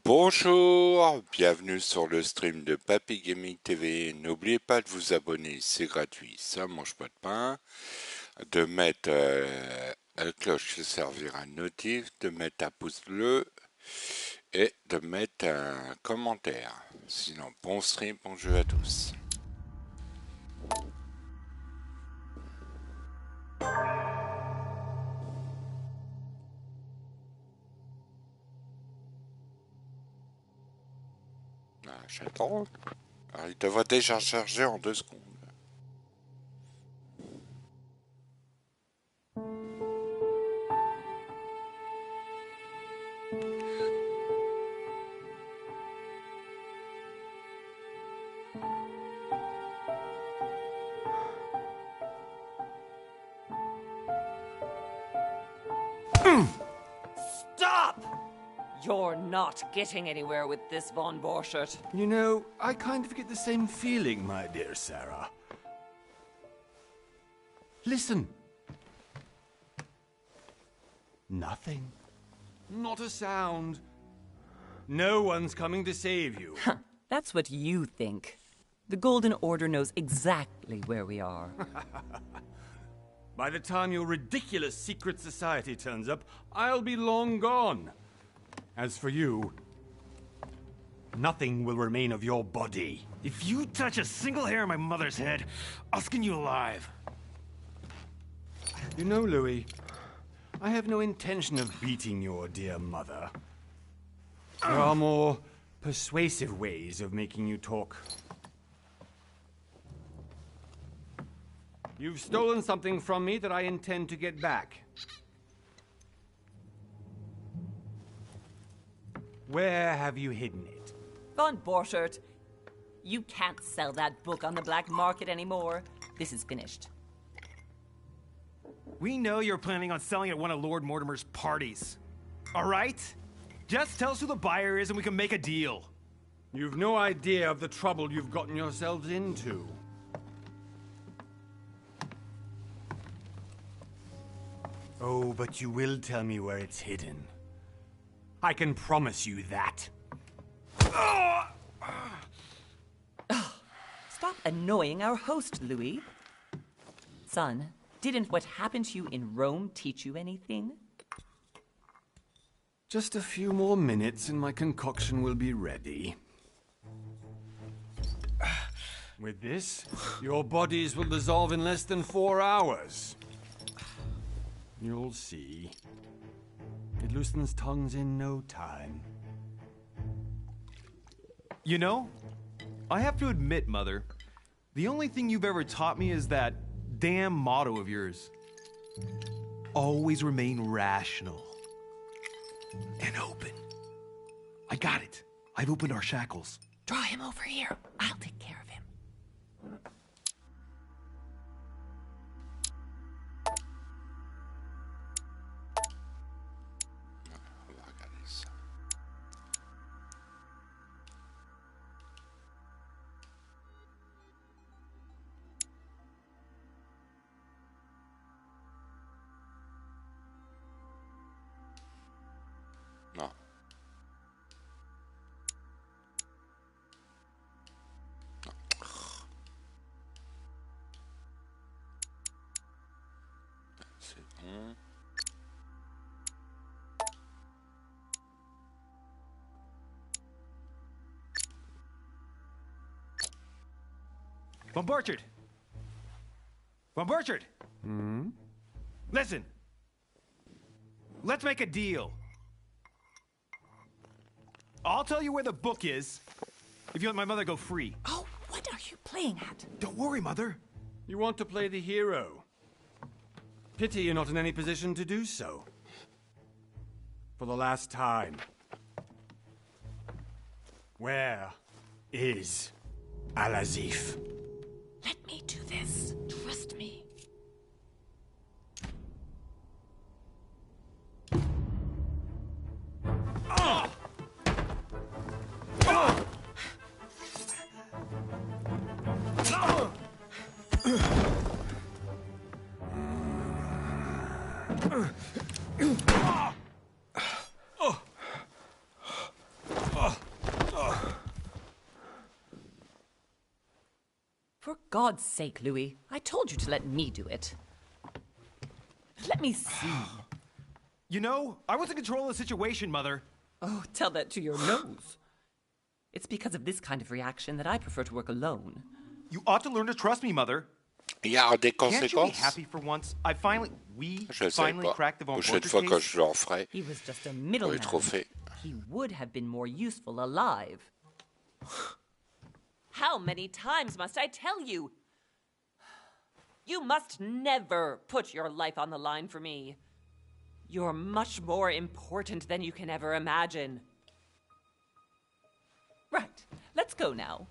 Bonjour, bienvenue sur le stream de Papy Gaming TV. N'oubliez pas de vous abonner, c'est gratuit, ça mange pas de pain. De mettre la cloche qui servira à notif, de mettre un pouce bleu et de mettre un commentaire. Sinon, bon stream, bon jeu à tous. J'attends. Alors, il devrait déjà charger en 2 secondes. Stop! You're not getting anywhere with this, Von Borchert. You know, I kind of get the same feeling, my dear Sarah. Listen. Nothing. Not a sound. No one's coming to save you. That's what you think. The Golden Order knows exactly where we are. By the time your ridiculous secret society turns up, I'll be long gone. As for you, nothing will remain of your body. If you touch a single hair on my mother's head, I'll skin you alive. You know, Louis, I have no intention of beating your dear mother. There are more persuasive ways of making you talk. You've stolen something from me that I intend to get back. Where have you hidden it? Von Borchert, you can't sell that book on the black market anymore. This is finished. We know you're planning on selling at one of Lord Mortimer's parties. All right? Just tell us who the buyer is and we can make a deal. You've no idea of the trouble you've gotten yourselves into. Oh, but you will tell me where it's hidden. I can promise you that. Stop annoying our host, Louis. Son, didn't what happened to you in Rome teach you anything? Just a few more minutes and my concoction will be ready. With this, your bodies will dissolve in less than 4 hours. You'll see. It loosens tongues in no time. You know, I have to admit, Mother, the only thing you've ever taught me is that damn motto of yours. Always remain rational. And open. I got it. I've opened our shackles. Draw him over here. I'll take care of him. Non. C'est bon. Von Borchert! Von Borchert! Listen. Let's make a deal. I'll tell you where the book is if you let my mother go free. Oh, what are you playing at? Don't worry, Mother. You want to play the hero. Pity you're not in any position to do so. For the last time. Where is Al-Azif? Let me do this. Trust me. God's sake, Louis. I told you to let me do it. Let me see. You know, I was in control of the situation, Mother. Oh, tell that to your nose. It's because of this kind of reaction that I prefer to work alone. You ought to learn to trust me, Mother. Il y a des Can't you be conséquences? happy for once? We Je sais finally pas. cracked the Von Prochaine Borger fois quand case. je le referai, He was just a j'aurai middleman. trop fait. He would have been more useful alive. How many times must I tell you? You must never put your life on the line for me. You're much more important than you can ever imagine. Right, let's go now.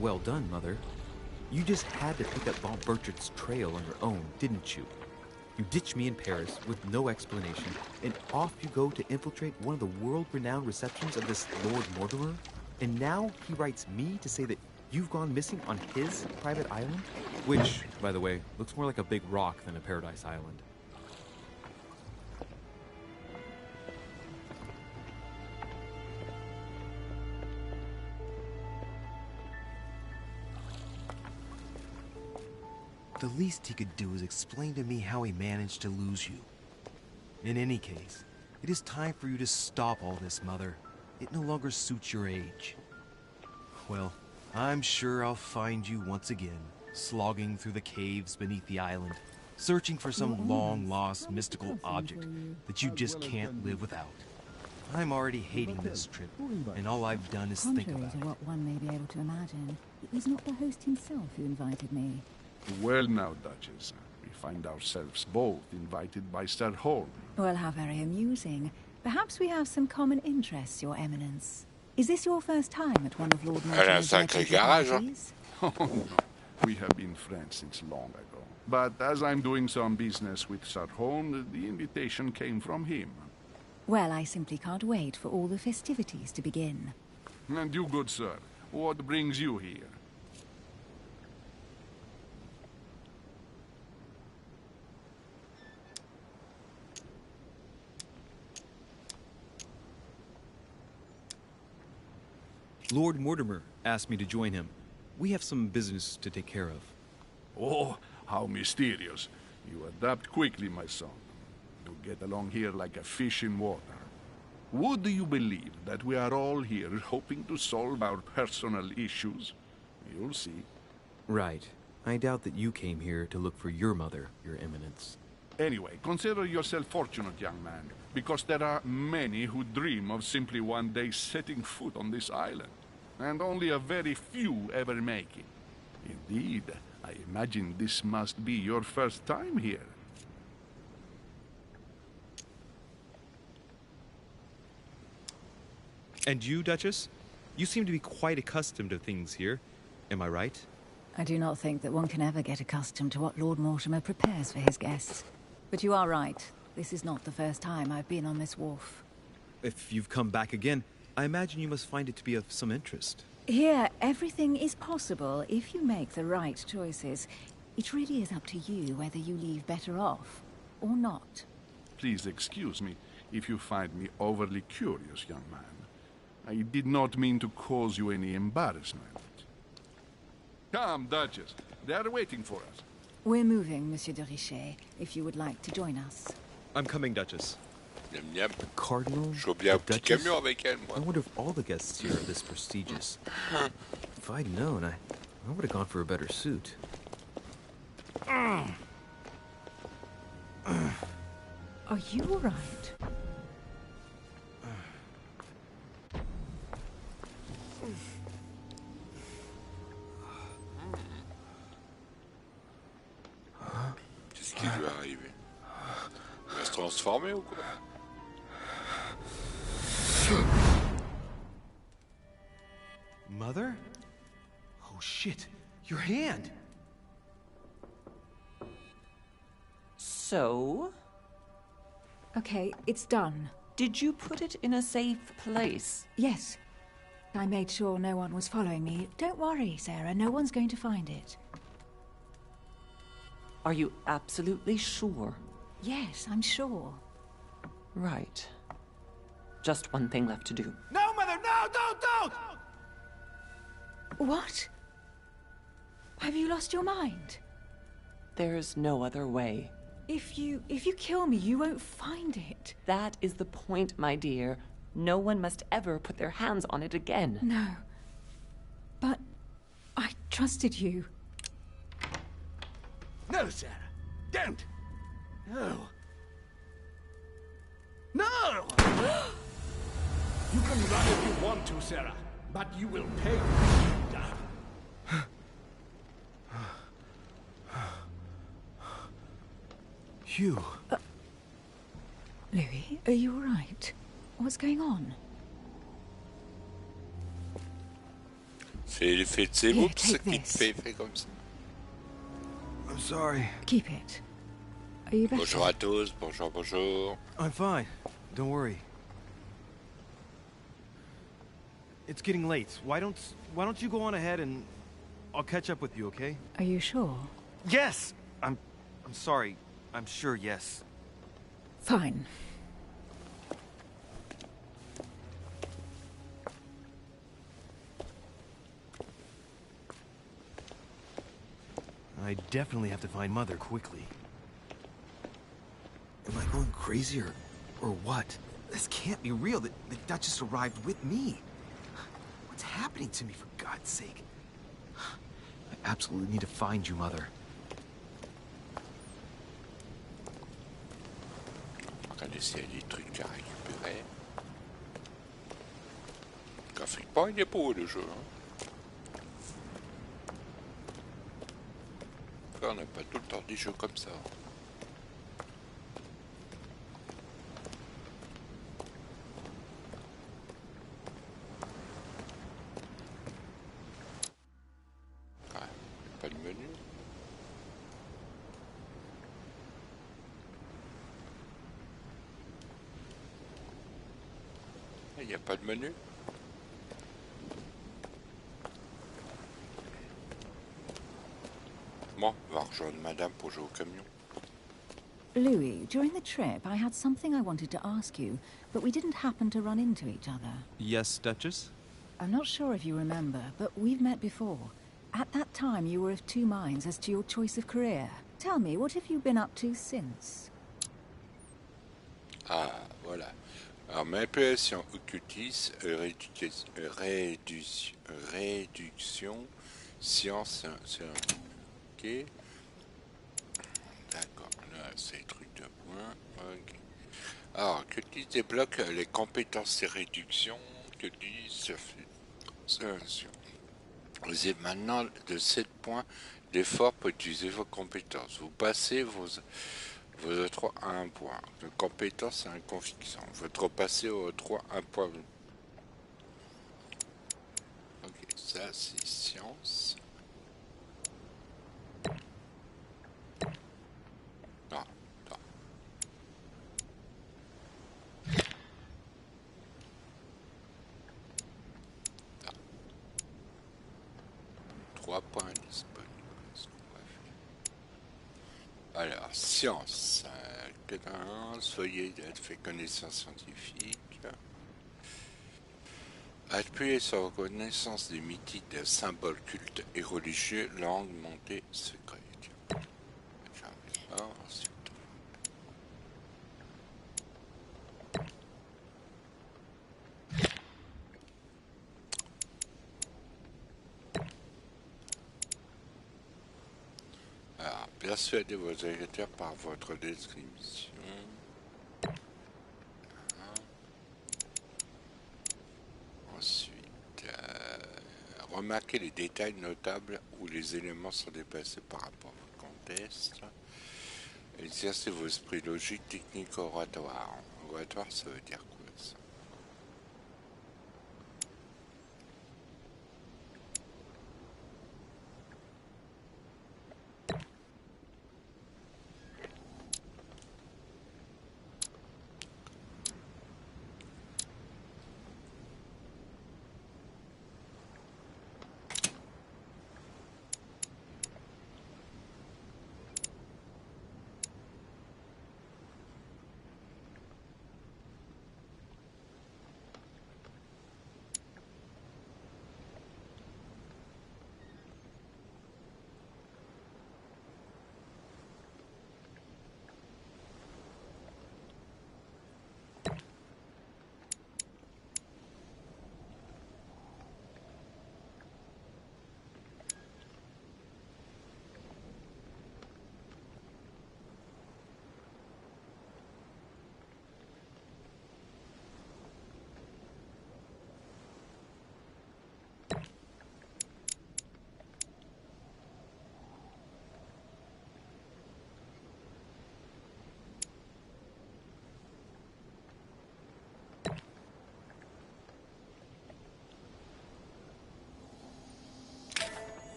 Well done, Mother. You just had to pick up Von Burchard's trail on your own, didn't you? You ditched me in Paris with no explanation, and off you go to infiltrate one of the world-renowned receptions of this Lord Mortimer? And now he writes me to say that you've gone missing on his private island? Which, by the way, looks more like a big rock than a paradise island. The least he could do is explain to me how he managed to lose you. In any case, it is time for you to stop all this, Mother. It no longer suits your age. Well, I'm sure I'll find you once again, slogging through the caves beneath the island, searching for some long-lost mystical object that you just can't live without. I'm already hating this trip, and all I've done is think Contrary about to it. what one may be able to imagine, it was not the host himself who invited me. Well now, Duchess, we find ourselves both invited by Sir Holm. Well, how very amusing. Perhaps we have some common interests, Your Eminence. Is this your first time at one of Lord Elle a un Mortimer's sacré legendary garage, hein. parties? Oh no, we have been friends since long ago. But as I'm doing some business with Sir Holm, the invitation came from him. Well, I simply can't wait for all the festivities to begin. And you, good sir, what brings you here? Lord Mortimer asked me to join him. We have some business to take care of. Oh, how mysterious. You adapt quickly, my son. You get along here like a fish in water. Would you believe that we are all here hoping to solve our personal issues? You'll see. Right. I doubt that you came here to look for your mother, Your Eminence. Anyway, consider yourself fortunate, young man, because there are many who dream of simply one day setting foot on this island, and only a very few ever make it. Indeed, I imagine this must be your first time here. And you, Duchess? You seem to be quite accustomed to things here. Am I right? I do not think that one can ever get accustomed to what Lord Mortimer prepares for his guests. But you are right. This is not the first time I've been on this wharf. If you've come back again, I imagine you must find it to be of some interest. Here, everything is possible if you make the right choices. It really is up to you whether you leave better off or not. Please excuse me if you find me overly curious, young man. I did not mean to cause you any embarrassment. Come, Duchess. They are waiting for us. We're moving, Monsieur de Richet, if you would like to join us. I'm coming, Duchess. Miam miam. The Cardinal, Je suis bien the au petit Duchess. camion avec elle, moi. I wonder if all the guests here are this prestigious. If I'd known, I would have gone for a better suit. Are you all right? Qu'est-ce qui lui est arrivé? Il va se transformer ou quoi? Mother? Oh shit, your hand! So, Okay, it's done. did you put it in a safe place? Yes. I made sure no one was following me. Don't worry, Sarah, no one's going to find it. Are you absolutely sure? Yes, I'm sure. Right. Just one thing left to do. No, Mother, no, don't! What? Have you lost your mind? There's no other way. If you kill me, you won't find it. That is the point, my dear. No one must ever put their hands on it again. No. But I trusted you. No, Sarah. Don't. No. No! You can run if you want to, Sarah, but you will pay for it. Hugh. Louis, are you all right? What's going on? C'est l'effet de ses Here, moves take qui te this. fait effet comme ça. I'm sorry. Keep it. Are you better? Bonjour à tous, bonjour, bonjour. I'm fine. Don't worry. It's getting late. Why don't you go on ahead and I'll catch up with you, okay? Are you sure? Yes. I'm sorry. I'm sure, yes. Fine. I definitely have to find Mother quickly. Am I going crazy or what? This can't be real. The Duchess arrived with me. What's happening to me, for God's sake? I absolutely need to find you, Mother. Regardez s'il y a des trucs à récupérer. Graphique pas, il est beau le jeu. Hein. On n'a pas tout le temps des jeux comme ça. Ah, pas de menu. Il n'y a pas de menu. Bon, on va rejoindre madame pour jouer au camion. Louis, during the trip, I had something I wanted to ask you, but we didn't happen to run into each other. Yes, Duchess? I'm not sure if you remember, but we've met before. At that time, you were of two minds as to your choice of career. Tell me, what have you been up to since? Ah, voilà. Alors, manipulation occultiste, réduction, science, c'est un... Ok. D'accord, là, c'est les trucs de points. Ok. Alors, occultiste débloque les compétences et réductions. Occultiste, vous êtes maintenant de 7 points d'effort pour utiliser vos compétences. Vous passez vos 3 à 1 point. De compétence à un conviction. Vous repassez au 3 à 1 point. Ok, ça c'est science. Non, non. Non. 3 points disponibles. Qu'est-ce qu'on va faire? Alors, science. Soyez fait connaissance scientifique. Appuyez sur la connaissance des mythiques, des symboles cultes et religieux, langue, montée, secret. Ensuite. Persuadez vos agrégateurs par votre description. Ensuite, remarquez les détails notables où les éléments sont déplacés par rapport au contexte. Exercez vos esprits logiques, techniques, oratoires. Oratoire, ça veut dire quoi ça?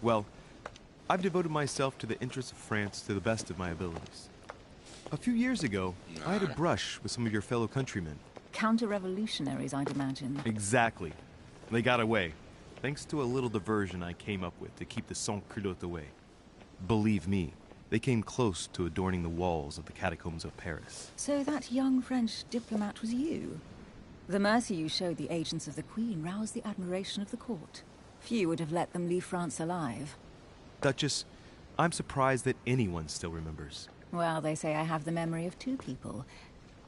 Well, I've devoted myself to the interests of France to the best of my abilities. A few years ago, I had a brush with some of your fellow countrymen. Counter-revolutionaries, I'd imagine. Exactly. They got away, thanks to a little diversion I came up with to keep the sans-culottes away. Believe me, they came close to adorning the walls of the catacombs of Paris. So that young French diplomat was you? The mercy you showed the agents of the Queen roused the admiration of the court. Few would have let them leave France alive. Duchess, I'm surprised that anyone still remembers. Well, they say I have the memory of two people.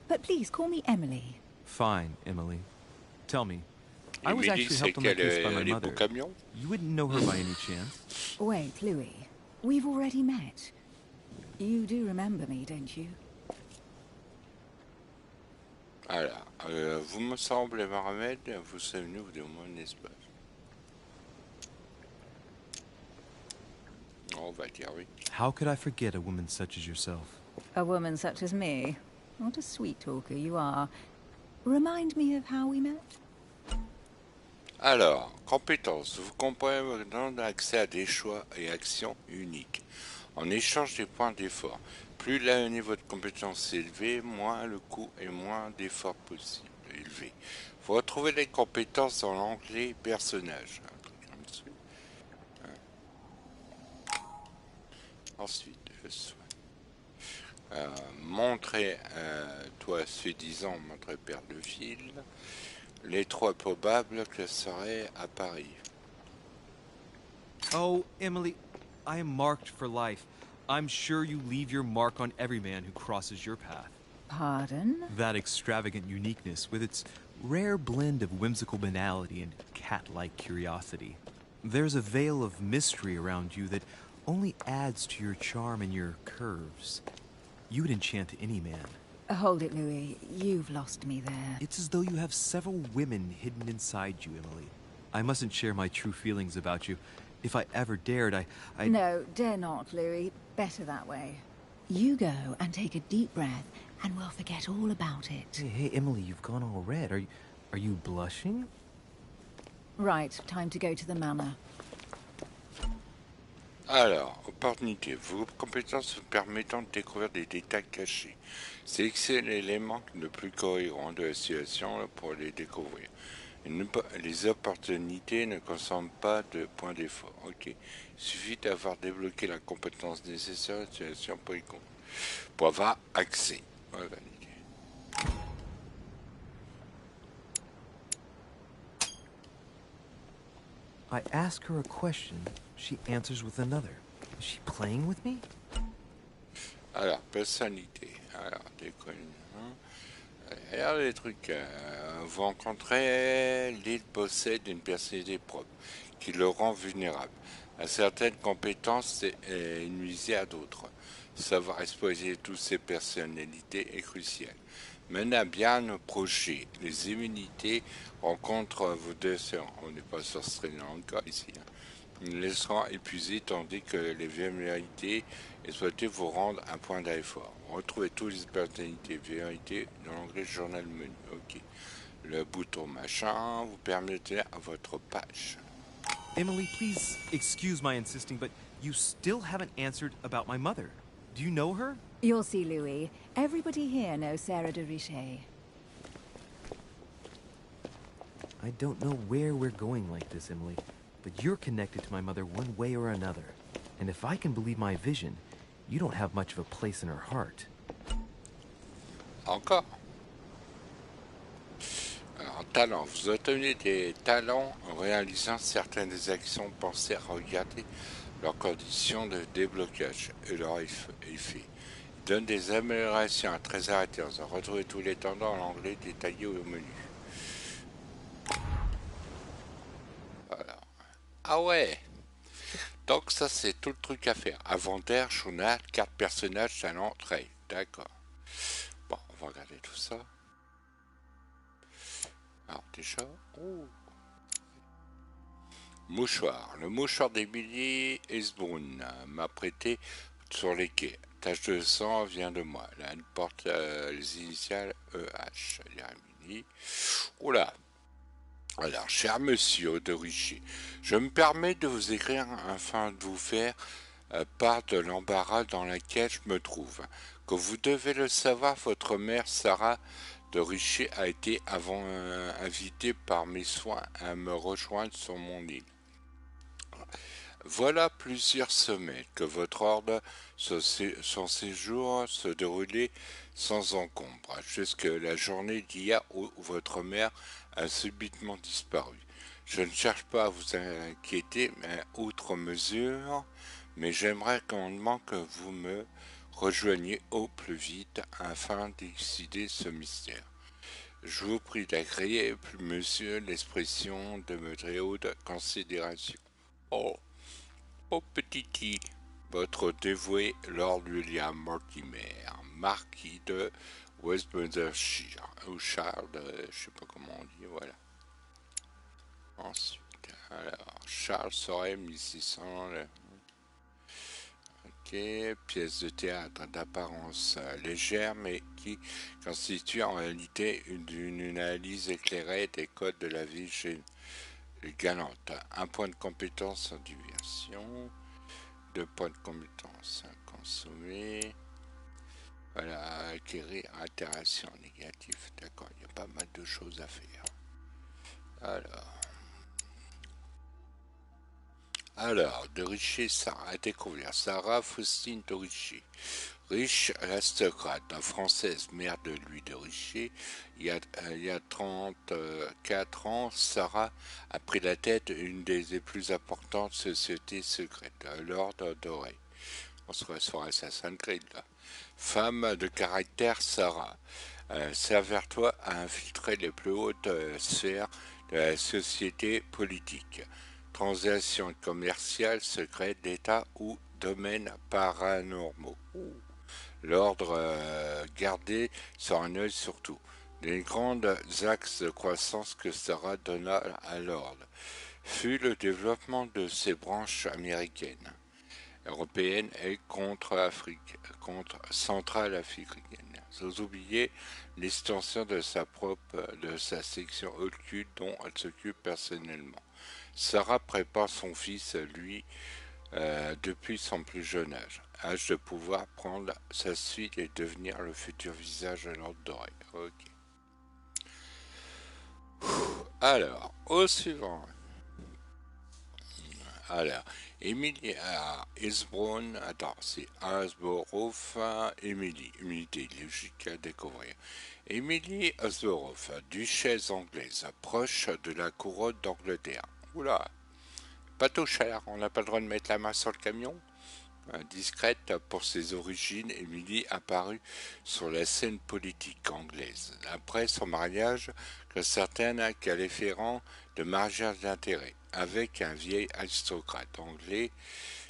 But please, call me Emily. Fine, Emily. Tell me, I was Emily, actually c'est helped on that qu'elle case by my elle est mother. beau camion? You wouldn't know her by any chance? Wait, Louis. We've already met. You do remember me, don't you? Alors, vous me semblez Mohamed, vous savez nous de mon espace. On va dire oui. How could I forget a woman such as yourself? A woman such as me. What a sweet talker you are. Remind me of how we met? Alors, compétences. Vous comprenez maintenant accès à des choix et actions uniques. En échange des points d'effort. Plus le niveau de compétence est élevé, moins le coût et moins d'efforts possible élevé. Vous retrouvez les compétences dans l'onglet personnage. Un truc comme ça. Ensuite, le soin. Montrer, toi, soi-disant, montrer paire de fil. Les trois probables que serait à Paris. Oh, Emily, I am marked for life. I'm sure you leave your mark on every man who crosses your path. Pardon? That extravagant uniqueness, with its rare blend of whimsical banality and cat-like curiosity. There's a veil of mystery around you that only adds to your charm and your curves. You would enchant any man. Hold it, Louis. You've lost me there. It's as though you have several women hidden inside you, Emily. I mustn't share my true feelings about you. If I ever dared, I... No, dare not, Louis. Better that way. You go and take a deep breath, and we'll forget all about it. Hey, Emily, you've gone all red. Are you blushing? Right, time to go to the manor. Alors, opportunité. Vos compétences vous permettant de découvrir des détails cachés. Sélectionnez l'élément le plus cohérent de la situation pour les découvrir. Les opportunités ne consomment pas de points d'effort. Ok. Il suffit d'avoir débloqué la compétence nécessaire à la situation pour avoir accès. Voilà, nickel. I ask her a question, she answers with another. Is she playing with me? Alors, personnalité. Alors, alors les trucs. Vous rencontrez, l'île possède une personnalité propre qui le rend vulnérable. à certaines compétences et nuisez à d'autres. Savoir exploiter toutes ces personnalités est crucial. Menez à bien nos projets. Les immunités rencontrent vos deux sœurs. On n'est pas sur ce train encore ici. Nous laisserons épuiser tandis que les vérités exploitées vous rendent un point d'effort. Retrouvez toutes les personnalités vérités dans l'onglet journal menu. Ok. Le bouton machin vous permettez à votre page. Emily, please excuse my insisting, but you still haven't answered about my mother. Do you know her? You'll see, Louis. Everybody here knows Sarah de Richet. I don't know where we're going like this, Emily, but you're connected to my mother one way or another. And if I can believe my vision, you don't have much of a place in her heart. Encore. Alors, talent. Vous obtenez des talents en réalisant certaines des actions. Pensez à regarder leurs conditions de déblocage et leur effet. Donne des améliorations à trésor et trésor. Retrouvez tous les tendants en anglais détaillés au menu. Voilà. Ah ouais. Donc ça c'est tout le truc à faire. Inventaire, journal, carte personnage, talent, trait. D'accord. Bon, on va regarder tout ça. Alors déjà, mouchoir. Le mouchoir d'Emily Esbrun m'a prêté sur les quais. Tache de sang vient de moi. Là, elle porte les initiales EH. Emily. Oula. Alors, cher monsieur de Richet, je me permets de vous écrire afin de vous faire part de l'embarras dans lequel je me trouve. Que vous devez le savoir, votre mère Sarah de Richet a été invitée par mes soins à me rejoindre sur mon île. Voilà plusieurs semaines que votre ordre, son séjour se déroulait sans encombre, jusque la journée d'hier où votre mère a subitement disparu. Je ne cherche pas à vous inquiéter, mais outre mesure, mais j'aimerais grandement que vous me rejoigniez au plus vite afin d'élucider ce mystère. Je vous prie d'agréer, monsieur, l'expression de me très haute considération. Oh petit votre dévoué Lord William Mortimer, marquis de Westminster, ou Charles, je sais pas comment on dit, voilà. Ensuite, alors, Charles Sorel, 1600, ok, pièce de théâtre d'apparence légère, mais qui constitue en réalité une analyse éclairée des codes de la vie galante. Un point de compétence en diversion. 2 points de compétence à consommer. Voilà, acquérir interaction négative. D'accord, il y a pas mal de choses à faire. Alors, de Richet, Sarah a découvert Sarah Faustine de Richet. Riche aristocrate, française, mère de Louis de Richet. Il y a 34 ans, Sarah a pris la tête d'une des plus importantes sociétés secrètes, l'Ordre doré. On se sur Assassin's Creed, là. Femme de caractère, Sarah s'avertoit à infiltrer les plus hautes sphères de la société politique. Transactions commerciales, secrètes d'État ou domaines paranormaux. L'ordre gardé sur un œil surtout. Les grands axes de croissance que Sarah donna à l'ordre fut le développement de ses branches américaines, européennes et centrales africaines, sans oublier l'extension de sa section occulte dont elle s'occupe personnellement. Sarah prépare son fils, lui, depuis son plus jeune âge de pouvoir prendre sa suite et devenir le futur visage de l'ordre doré. Ok. Alors, au suivant. Alors, Emily Esbrun, attends, c'est Asborough, Emily, immunité logique à découvrir. Emily Asborough, duchesse anglaise, proche de la couronne d'Angleterre. Oula, pas tout cher, on n'a pas le droit de mettre la main sur le camion. Discrète pour ses origines, Emily apparut sur la scène politique anglaise après son mariage que certaines qualifieront de mariage d'intérêt avec un vieil aristocrate anglais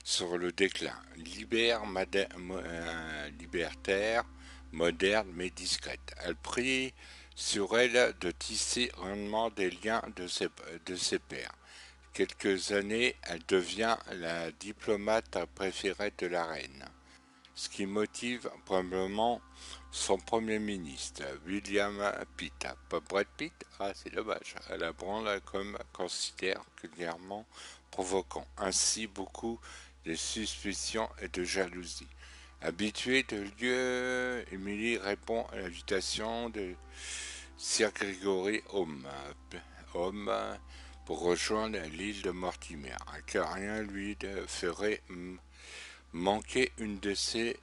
sur le déclin, libertaire, moderne mais discrète. Elle prit sur elle de tisser rondement des liens de ses pairs. Quelques années, elle devient la diplomate préférée de la reine, ce qui motive probablement son premier ministre, William Pitt. Pas Brad Pitt? Ah, c'est dommage. La branle comme considère clairement provoquant ainsi beaucoup de suspicions et de jalousie. Habituée de lieu, Emily répond à l'invitation de Sir Gregory Home pour rejoindre l'île de Mortimer, que rien lui ferait manquer une de ses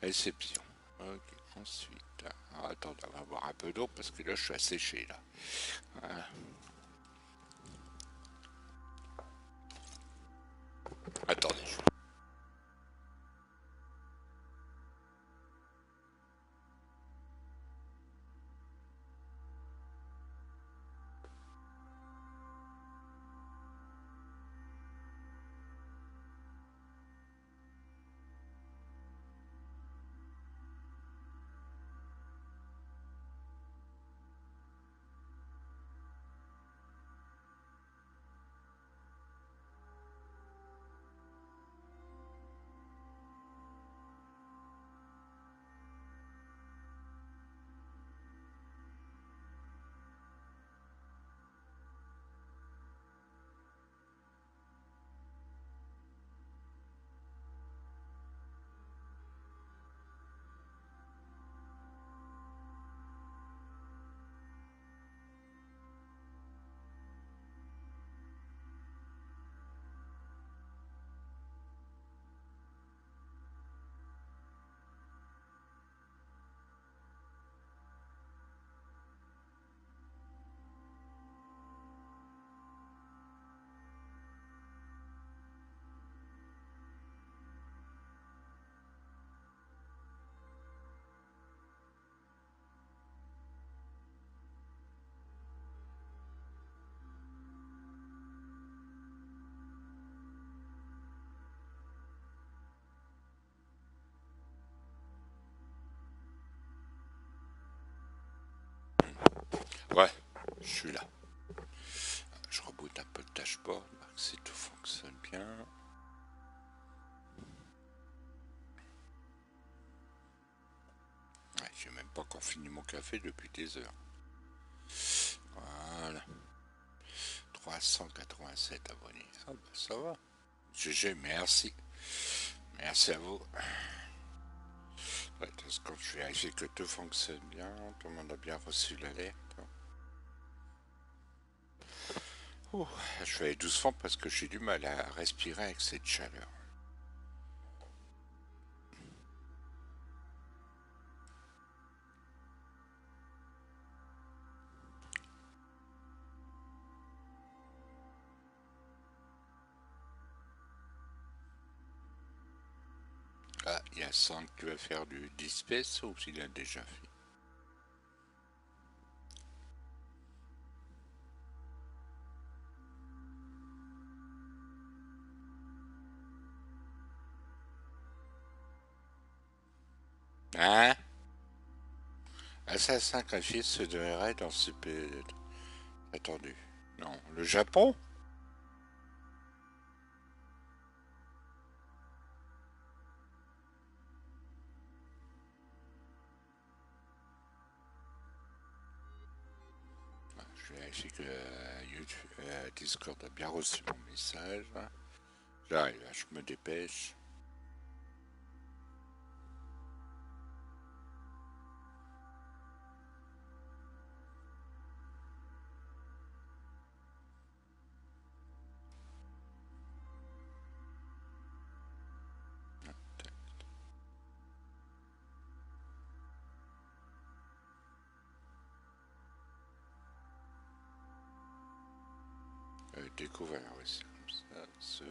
réceptions. Ok, ensuite. Attends, on va boire un peu d'eau parce que là je suis asséché là. Voilà. Attendez. Ouais, je suis là. Je reboot un peu le dashboard, si tout fonctionne bien. Ouais, j'ai même pas encore fini mon café depuis des heures. Voilà. 387 abonnés. Ah bah ça va. GG, merci. Merci à vous. Ouais, quand je vérifie que tout fonctionne bien, tout le monde a bien reçu l'alerte. Oh, je vais aller doucement parce que j'ai du mal à respirer avec cette chaleur. Ah, il y a Sang qui va faire du dispace ou s'il a déjà fait. Hein? Assassin confié se donnerait dans ce pays. Attendu. Non, le Japon? Je vérifie que Discord a bien reçu mon message. J'arrive, je me dépêche. Découvert, oui, c'est comme ça.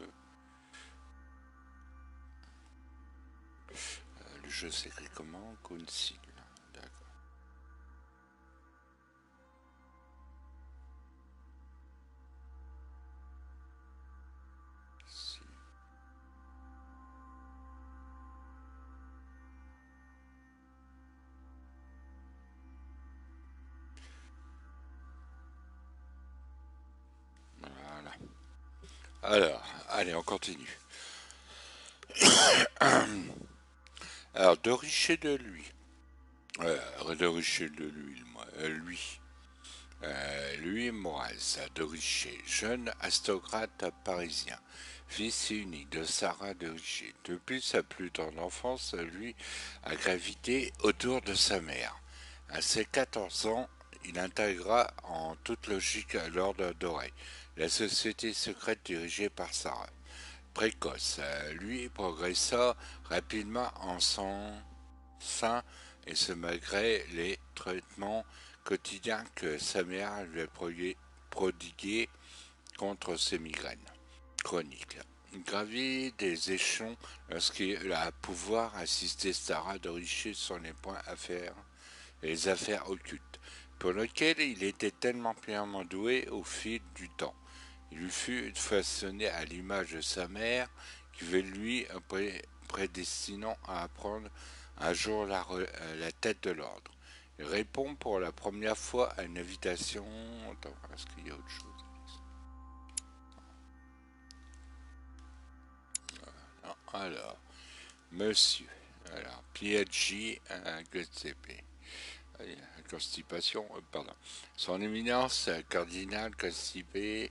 Le jeu s'écrit comment? Council. D'accord. Si. Voilà. Alors, allez, on continue. Alors, de richer de lui. De richer de lui, lui. Louis Moraz de Richer, jeune aristocrate parisien, fils unique de Sarah de Richer. Depuis sa plus tendre enfance, lui a gravité autour de sa mère. À ses 14 ans, il intégra en toute logique l'ordre doré, la société secrète dirigée par Sarah. Précoce, lui progressa rapidement en son sein et ce malgré les traitements quotidiens que sa mère lui a prodigués contre ses migraines chroniques. Il gravit des échelons lorsqu'il a à pouvoir assister Sarah de Richer sur les points affaires et les affaires occultes, pour lesquelles il était tellement pleinement doué au fil du temps. Il lui fut façonné à l'image de sa mère, qui veut lui prédestinant à apprendre un jour la tête de l'ordre. Il répond pour la première fois à une invitation. Attends, est-ce qu'il y a autre chose? Non, alors, monsieur. Alors, PhD, GCP. Constipation, pardon. Son éminence, cardinal constipé,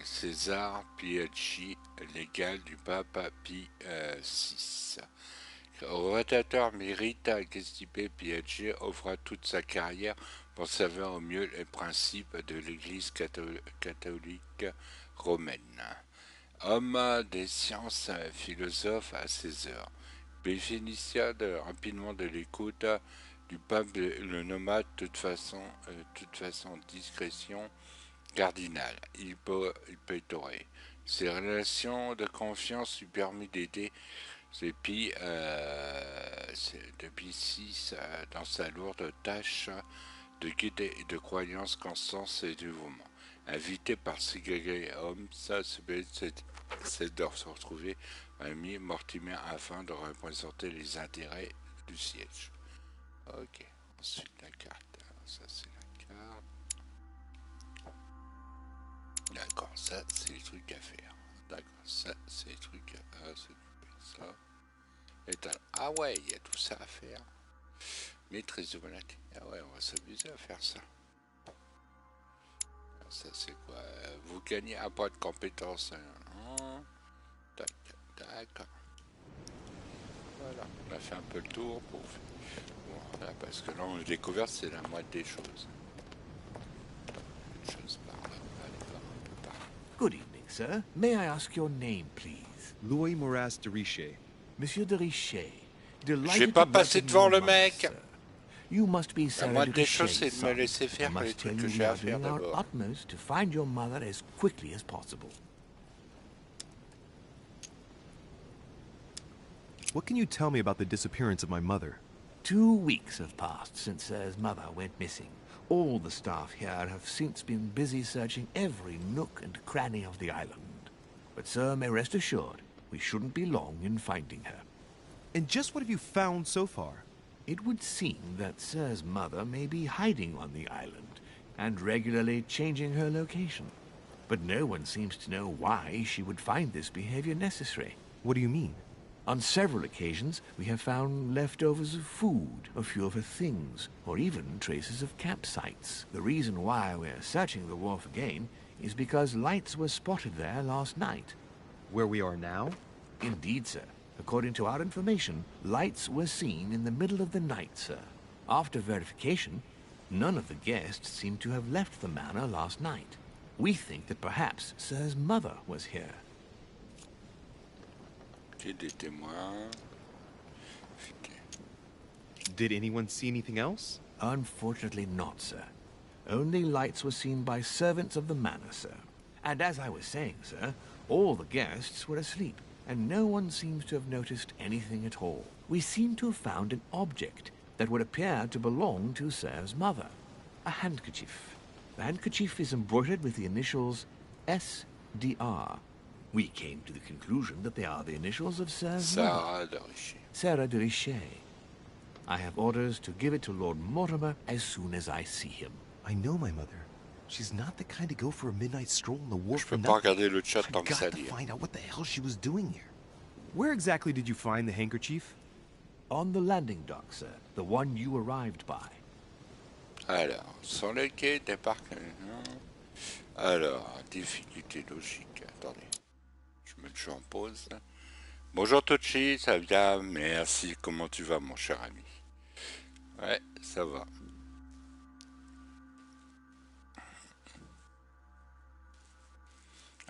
César, PhD, légal du pape Pie VI. Orateur mérite Constipé PhD offra toute sa carrière pour servir au mieux les principes de l'Église catholique romaine. Homme des sciences, philosophe à ses heures. Bénéficia rapidement de l'écoute du pape, le nomma de toute façon discrétion cardinal. Il peut pétorer. Ses relations de confiance lui permirent d'aider depuis 6 dans sa lourde tâche de guide et de croyance constance et dévouement. Invité par Sigurd Holmes, c'est de se retrouver ami Mortimer afin de représenter les intérêts du siège. Ok, ensuite la carte. Alors, ça c'est la carte. D'accord, ça c'est les trucs à faire. D'accord, ça c'est les trucs à s'occuper. Ça. Ah ouais, il y a tout ça à faire. Maîtrise de volonté. Ah ouais, on va s'amuser à faire ça. Alors ça c'est quoi? Vous gagnez un point de compétence. D'accord. Voilà, on a fait un peu le tour pour... Bon, là, parce que là, on a découvert, c'est la moitié des choses. Une chose par là, allez, par un peu par là. Good evening, sir. May I ask your name, please? Louis Moraz de Richer. Monsieur de Richer. J'ai pas passé devant le mec. You must be La moindre des choses, c'est de me laisser faire les trucs que j'ai à faire d'abord. Our utmost to find your mother as quickly as possible. What can you tell me about the disappearance of my mother? 2 weeks have passed since Sir's mother went missing. All the staff here have since been busy searching every nook and cranny of the island. But Sir may rest assured, we shouldn't be long in finding her. And just what have you found so far? It would seem that Sir's mother may be hiding on the island and regularly changing her location. But no one seems to know why she would find this behavior necessary. What do you mean? On several occasions, we have found leftovers of food, a few of her things, or even traces of campsites. The reason why we're searching the wharf again is because lights were spotted there last night. Where we are now? Indeed, sir. According to our information, lights were seen in the middle of the night, sir. After verification, none of the guests seem to have left the manor last night. We think that perhaps Sir's mother was here. Des témoins. Did anyone see anything else? Unfortunately not, sir. Only lights were seen by servants of the manor, sir. And as I was saying, sir, all the guests were asleep. and no one seems to have noticed anything at all. We seem to have found an object that would appear to belong to Sir's mother. A handkerchief. The handkerchief is embroidered with the initials SDR. We came to the conclusion that they are the initials of Sir's mother, Sarah de Richet. I have orders to give it to Lord Mortimer as soon as I see him. I know my mother. She's not the kind to go for a midnight stroll in the wharf Je for peux pas nothing. regarder le chat I've tant que ça got to lit. find out what the hell she was doing here. Where exactly did you find the handkerchief? On the landing dock, sir. The one you arrived by. Alors, sur le quai, débarque... Alors, difficulté logique. Attendez, je mets le jeu en pause. Bonjour Tochi, ça vient? Merci, comment tu vas mon cher ami? Ouais, ça va.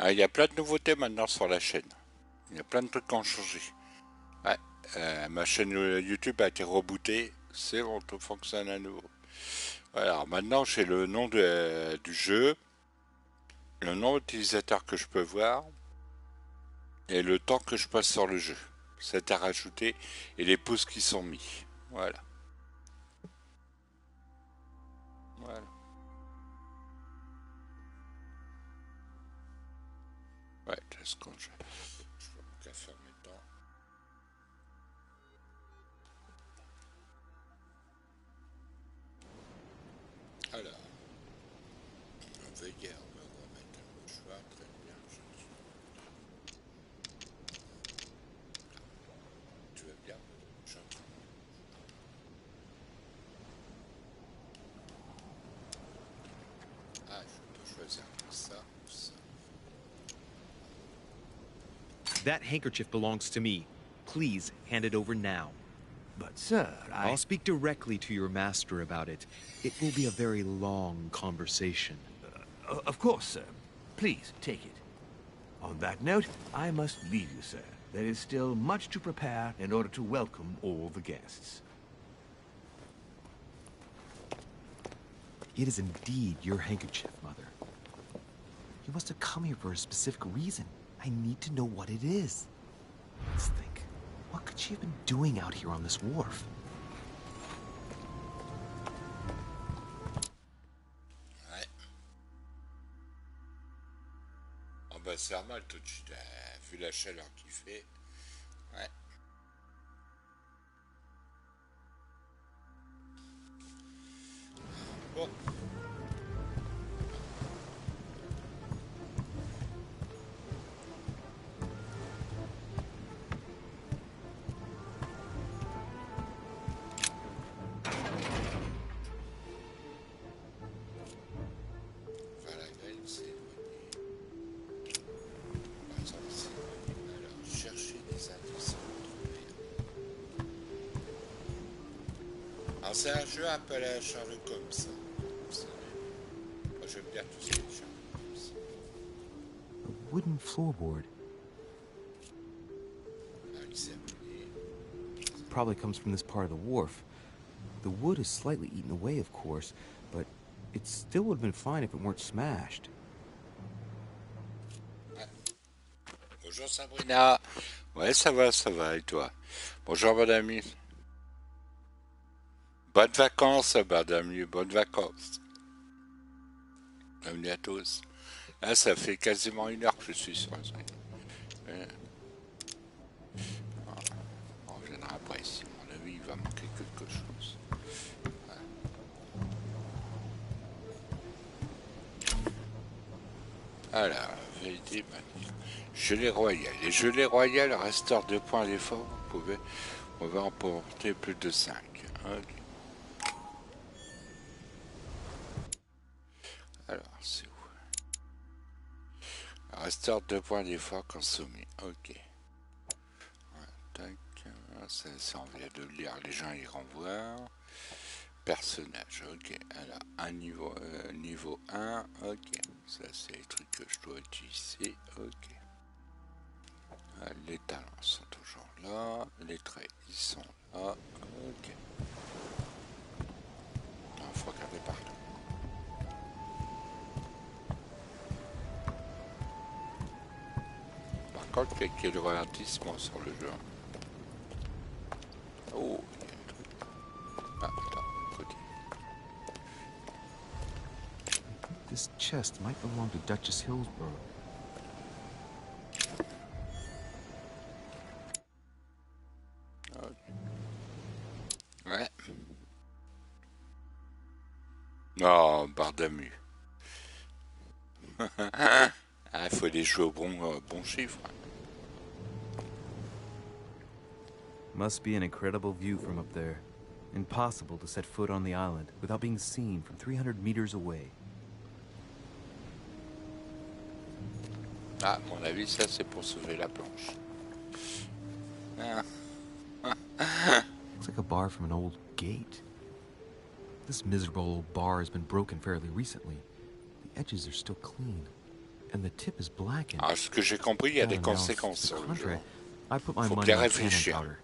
Ah, il y a plein de nouveautés maintenant sur la chaîne. Il y a plein de trucs qui ont changé. Ouais, ma chaîne YouTube a été rebootée. C'est bon, tout fonctionne à nouveau. Voilà, alors maintenant j'ai le nom du jeu, le nom d'utilisateur que je peux voir et le temps que je passe sur le jeu. C'est à rajouter et les pouces qui sont mis. Voilà. Voilà. Ouais, est-ce que je vais me café en même temps. Alors, on va y aller, on va remettre un mouchoir, très bien. Tu vas bien? J'entends. Ah, je peux choisir ça ou ça. That handkerchief belongs to me. Please hand it over now. But, sir, I'll speak directly to your master about it. It will be a very long conversation. Of course, sir. Please, take it. On that note, I must leave you, sir. There is still much to prepare in order to welcome all the guests. It is indeed your handkerchief, Mother. You must have come here for a specific reason. I need to know what it is. Let's think. What could she have been doing out here on this wharf? Ouais. Oh bah c'est normal tout de suite, vu la chaleur qu'il fait. Ouais. Bon. C'est un jeu un peu à la Sherlock Holmes, ça. Vous savez. Moi j'aime bien tout ce qui est Sherlock Holmes. A wooden floorboard. Ah, il s'est abonné. Probably comes from this part of the wharf. The wood is slightly eaten away, of course, but it still would have been fine if it weren't smashed. Ouais. Bonjour Sabrina. Ouais, ça va, et toi? Bonjour madame amie. Bonnes vacances, madame, bonnes vacances. Bienvenue à tous. Là, ça fait quasiment 1 heure que je suis sur le truc. On reviendra après ici. À mon avis, il va manquer quelque chose. Ouais. Alors, vérité, gelée royale. Les gelées royales restaurent 2 points d'effort. Vous pouvez en porter plus de 5. Ok. Alors, c'est où? Restaure 2 points d'effort consommés. Ok. Ouais, tac. Ça, on vient de le lire. Les gens y renvoient. Personnage. Ok. Alors, un niveau 1. Ok. Ça, c'est les trucs que je dois utiliser. Ok. Les talents sont toujours là. Les traits, ils sont là. Ok. Il faut regarder partout. encore qu'il y ait du ralentissement sur le jeu. Oh. Ah, attends, côté. This chest might belong to Duchess Hillsborough. Ouais. Oh, Bardamu. Ah, faut les jouer au bon chiffre. Must be an incredible view from up there. Impossible to set foot on the island without being seen from 300 meters away. Ah, à mon avis, ça c'est pour sauver la planche. Ah. Looks like a bar from an old gate. This miserable old bar has been broken fairly recently. The edges are still clean, and the tip is blackened. Ah, ce que j'ai compris, il y a des conséquences sur le jeu. I put my Faut money bien on cannon réfléchir. powder.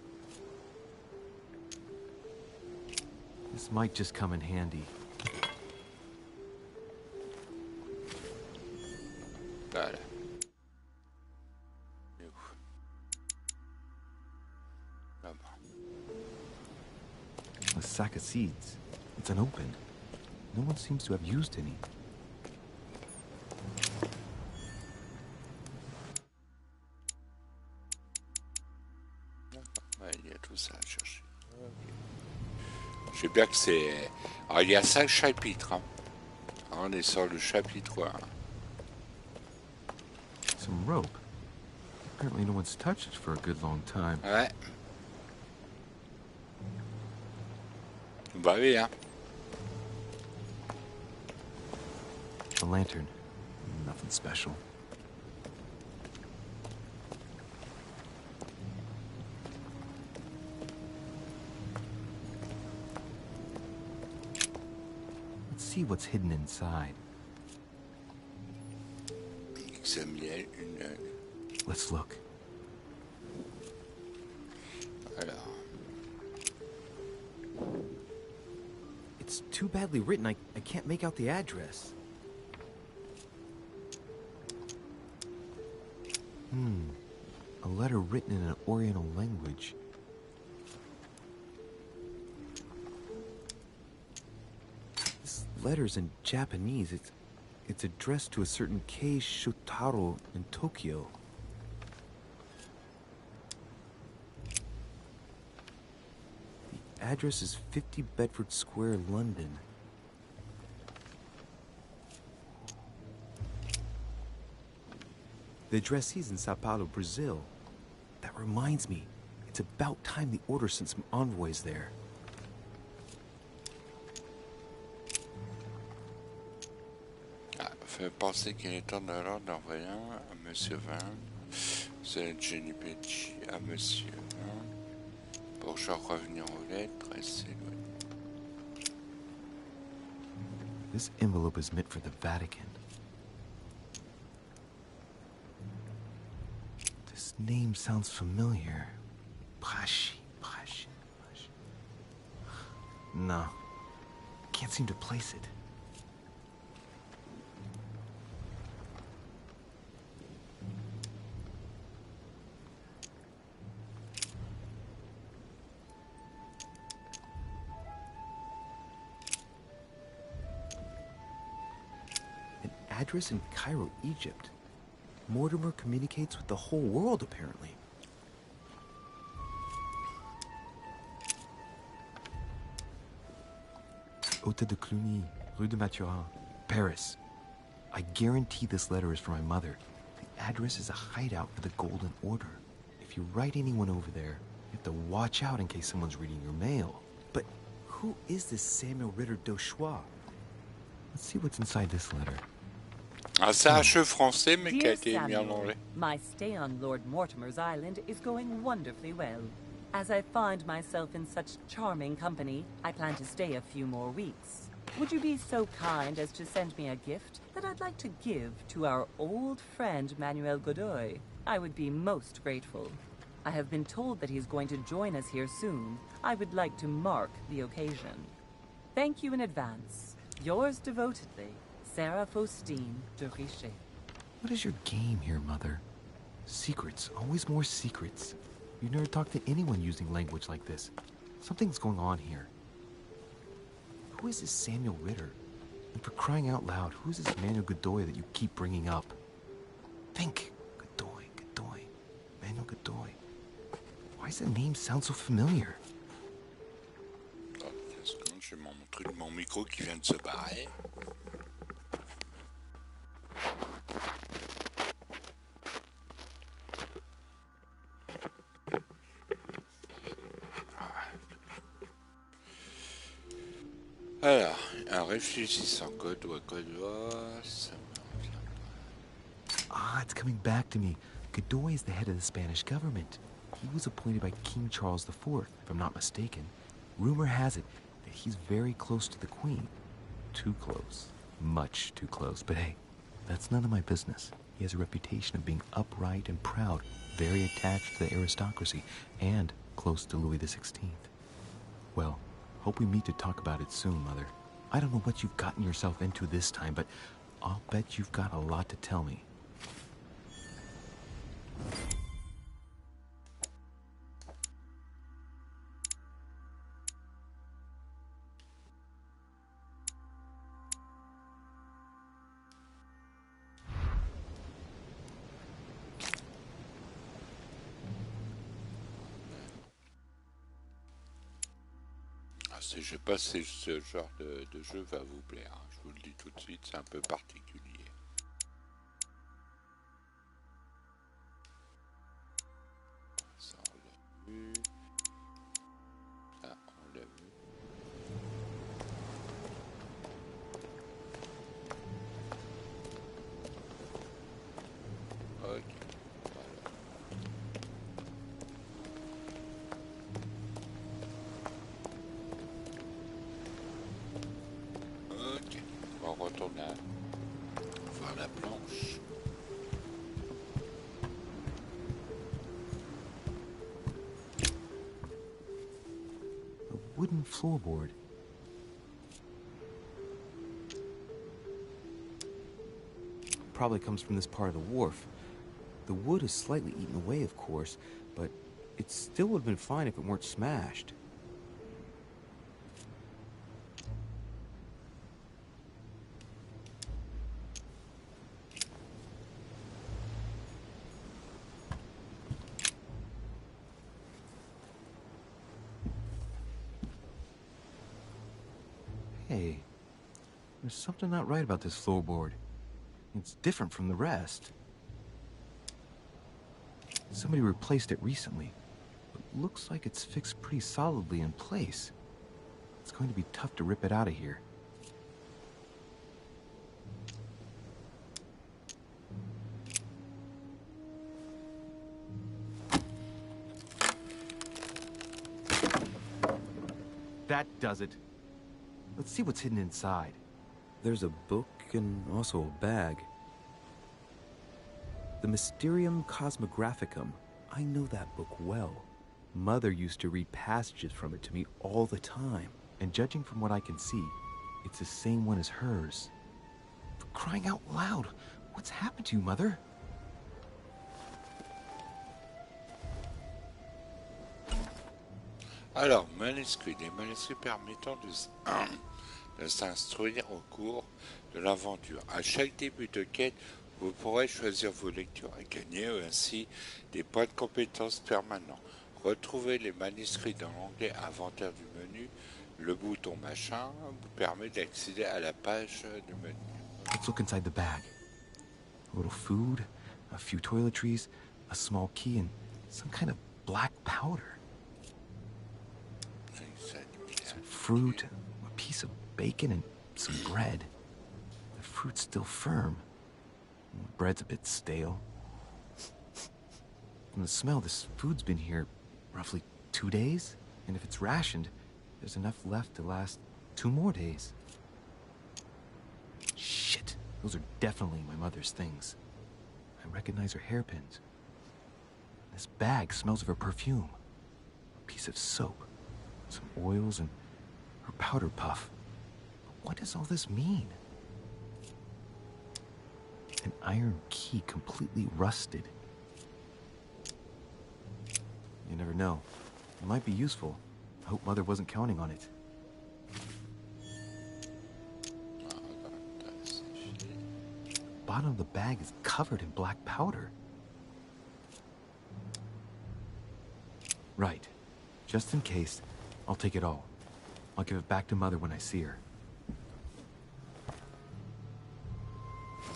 This might just come in handy. Voilà. A sack of seeds. It's unopened. No one seems to have used any. Ouais, il y a tout ça à chercher. Je sais bien que c'est... Alors, il y a 5 chapitres. Hein. On est sur le chapitre 1. Some rope. Apparently no one's touched it for a good long time. Ouais. Bah oui, hein. A lantern. Nothing special. Let's see what's hidden inside. Examiner une... Let's look. Alors... It's too badly written, I can't make out the address. A letter written in an Oriental language. This letter's in Japanese. It's addressed to a certain Kei Shotaro in Tokyo. The address is 50 Bedford Square, London. The addressee's in Sao Paulo, Brazil. That reminds me, it's about time the Order sent some envoys there. Ah, fait penser qu'il est temps de l'ordre d'envoyer à Monsieur Van, c'est Jenny Petty à Monsieur Van, pour genre revenir aux lettres et s'éloigner. This envelope is meant for the Vatican. This name sounds familiar. Prashi. No. Can't seem to place it. An address in Cairo, Egypt. Mortimer communicates with the whole world, apparently. Hôtel de Cluny, Rue de Mathurin, Paris. I guarantee this letter is for my mother. The address is a hideout for the Golden Order. If you write anyone over there, you have to watch out in case someone's reading your mail. But who is this Samuel Ritter d'Auchois? Let's see what's inside this letter. Ah, c'est un jeu français, mais qui a Dear été mis en Samuel, anglais. my stay on Lord Mortimer's island is going wonderfully well. As I find myself in such charming company, I plan to stay a few more weeks. Would you be so kind as to send me a gift that I'd like to give to our old friend Manuel Godoy? I would be most grateful. I have been told that he's going to join us here soon. I would like to mark the occasion. Thank you in advance. Yours devotedly, Sarah Faustine de Richet. What is your game here, Mother? Secrets, always more secrets. You never talk to anyone using language like this. Something's going on here. Who is this Samuel Ritter? And for crying out loud, who is this Manuel Godoy that you keep bringing up? Think. Godoy. Manuel Godoy. Why does that name sound so familiar? Oh, 15 secondes, j'ai mon truc, mon micro qui vient de se barrer. Alors, un réfléchissant Godoy, ça me revient pas. Ah, it's coming back to me. Godoy is the head of the Spanish government. He was appointed by King Charles IV, if I'm not mistaken. Rumor has it that he's very close to the Queen. Too close. Much too close. But hey, that's none of my business. He has a reputation of being upright and proud, very attached to the aristocracy, and close to Louis XVI. Well, hope we meet to talk about it soon, Mother. I don't know what you've gotten yourself into this time, but I'll bet you've got a lot to tell me. Je sais pas si ce genre de jeu va vous plaire, hein. Je vous le dis tout de suite, c'est un peu particulier. Ça on l'a vu. Ça on l'a vu. Ok. On retourne voir la planche. A wooden floorboard. Probably comes from this part of the wharf. The wood is slightly eaten away, of course, but it still would have been fine if it weren't smashed. Hey, there's something not right about this floorboard. It's different from the rest. Somebody replaced it recently, but looks like it's fixed pretty solidly in place. It's going to be tough to rip it out of here. That does it. Let's see what's hidden inside. There's a book and also a bag. The Mysterium Cosmographicum. I know that book well. Mother used to read passages from it to me all the time. And judging from what I can see, it's the same one as hers. For crying out loud, what's happened to you, Mother? Alors, manuscrits, des manuscrits permettant de s'instruire au cours de l'aventure. À chaque début de quête, vous pourrez choisir vos lectures et gagner ainsi des points de compétences permanents. Retrouvez les manuscrits dans l'onglet inventaire du menu. Le bouton machin vous permet d'accéder à la page du menu. Let's look inside the bag. A little food, a few toiletries, a small key, and some kind of black powder. Some fruit, a piece of bacon, and some bread. The fruit's still firm. The bread's a bit stale. From the smell, this food's been here roughly 2 days, and if it's rationed, there's enough left to last 2 more days. Shit, those are definitely my mother's things. I recognize her hairpins. This bag smells of her perfume. A piece of soap, some oils, and her powder puff. But what does all this mean? An iron key completely rusted. You never know. It might be useful. I hope Mother wasn't counting on it. Bottom of the bag is covered in black powder. Right. Just in case, I'll take it all. I'll give it back to Mother when I see her.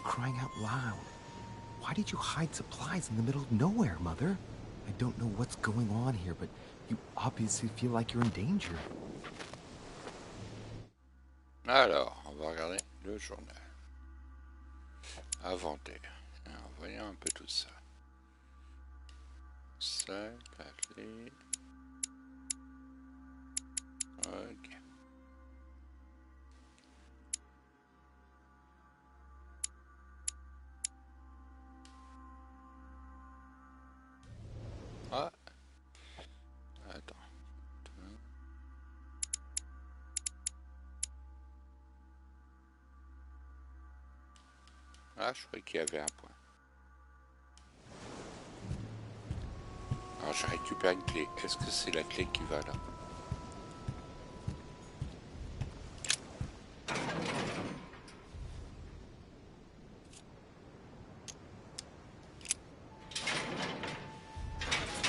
Crying out loud. Why did you hide supplies in the middle of nowhere, Mother? I don't know what's going on here, but you obviously feel like you're in danger. Alors, on va regarder le journal. Inventaire. Alors, voyons un peu tout ça. Sac, allé. Ok. Ah. Attends. Ah, je croyais qu'il y avait un point. Alors, je récupère une clé. Est-ce que c'est la clé qui va là?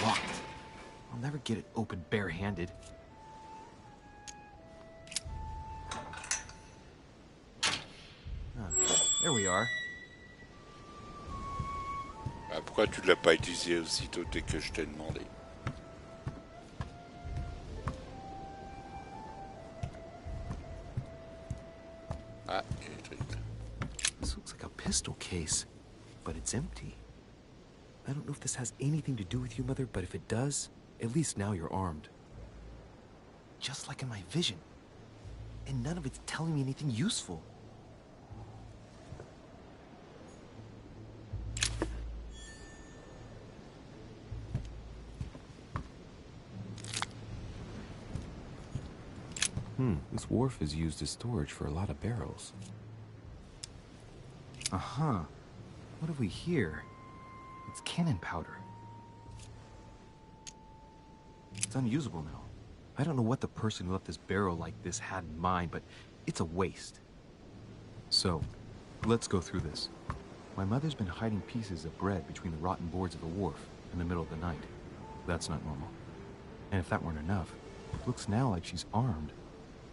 Locked. I'll never get it open bare-handed. There we are. Ah, pourquoi tu ne l'as pas utilisé aussitôt dès que je t'ai demandé? Ah, il y a des trucs là. This looks like a pistol case, but it's empty. I don't know if this has anything to do with you, Mother, but if it does, at least now you're armed. Just like in my vision. And none of it's telling me anything useful. This wharf is used as storage for a lot of barrels. Uh-huh. What have we here? It's cannon powder. It's unusable now. I don't know what the person who left this barrel like this had in mind, but it's a waste. So, let's go through this. My mother's been hiding pieces of bread between the rotten boards of the wharf in the middle of the night. That's not normal. And if that weren't enough, it looks now like she's armed.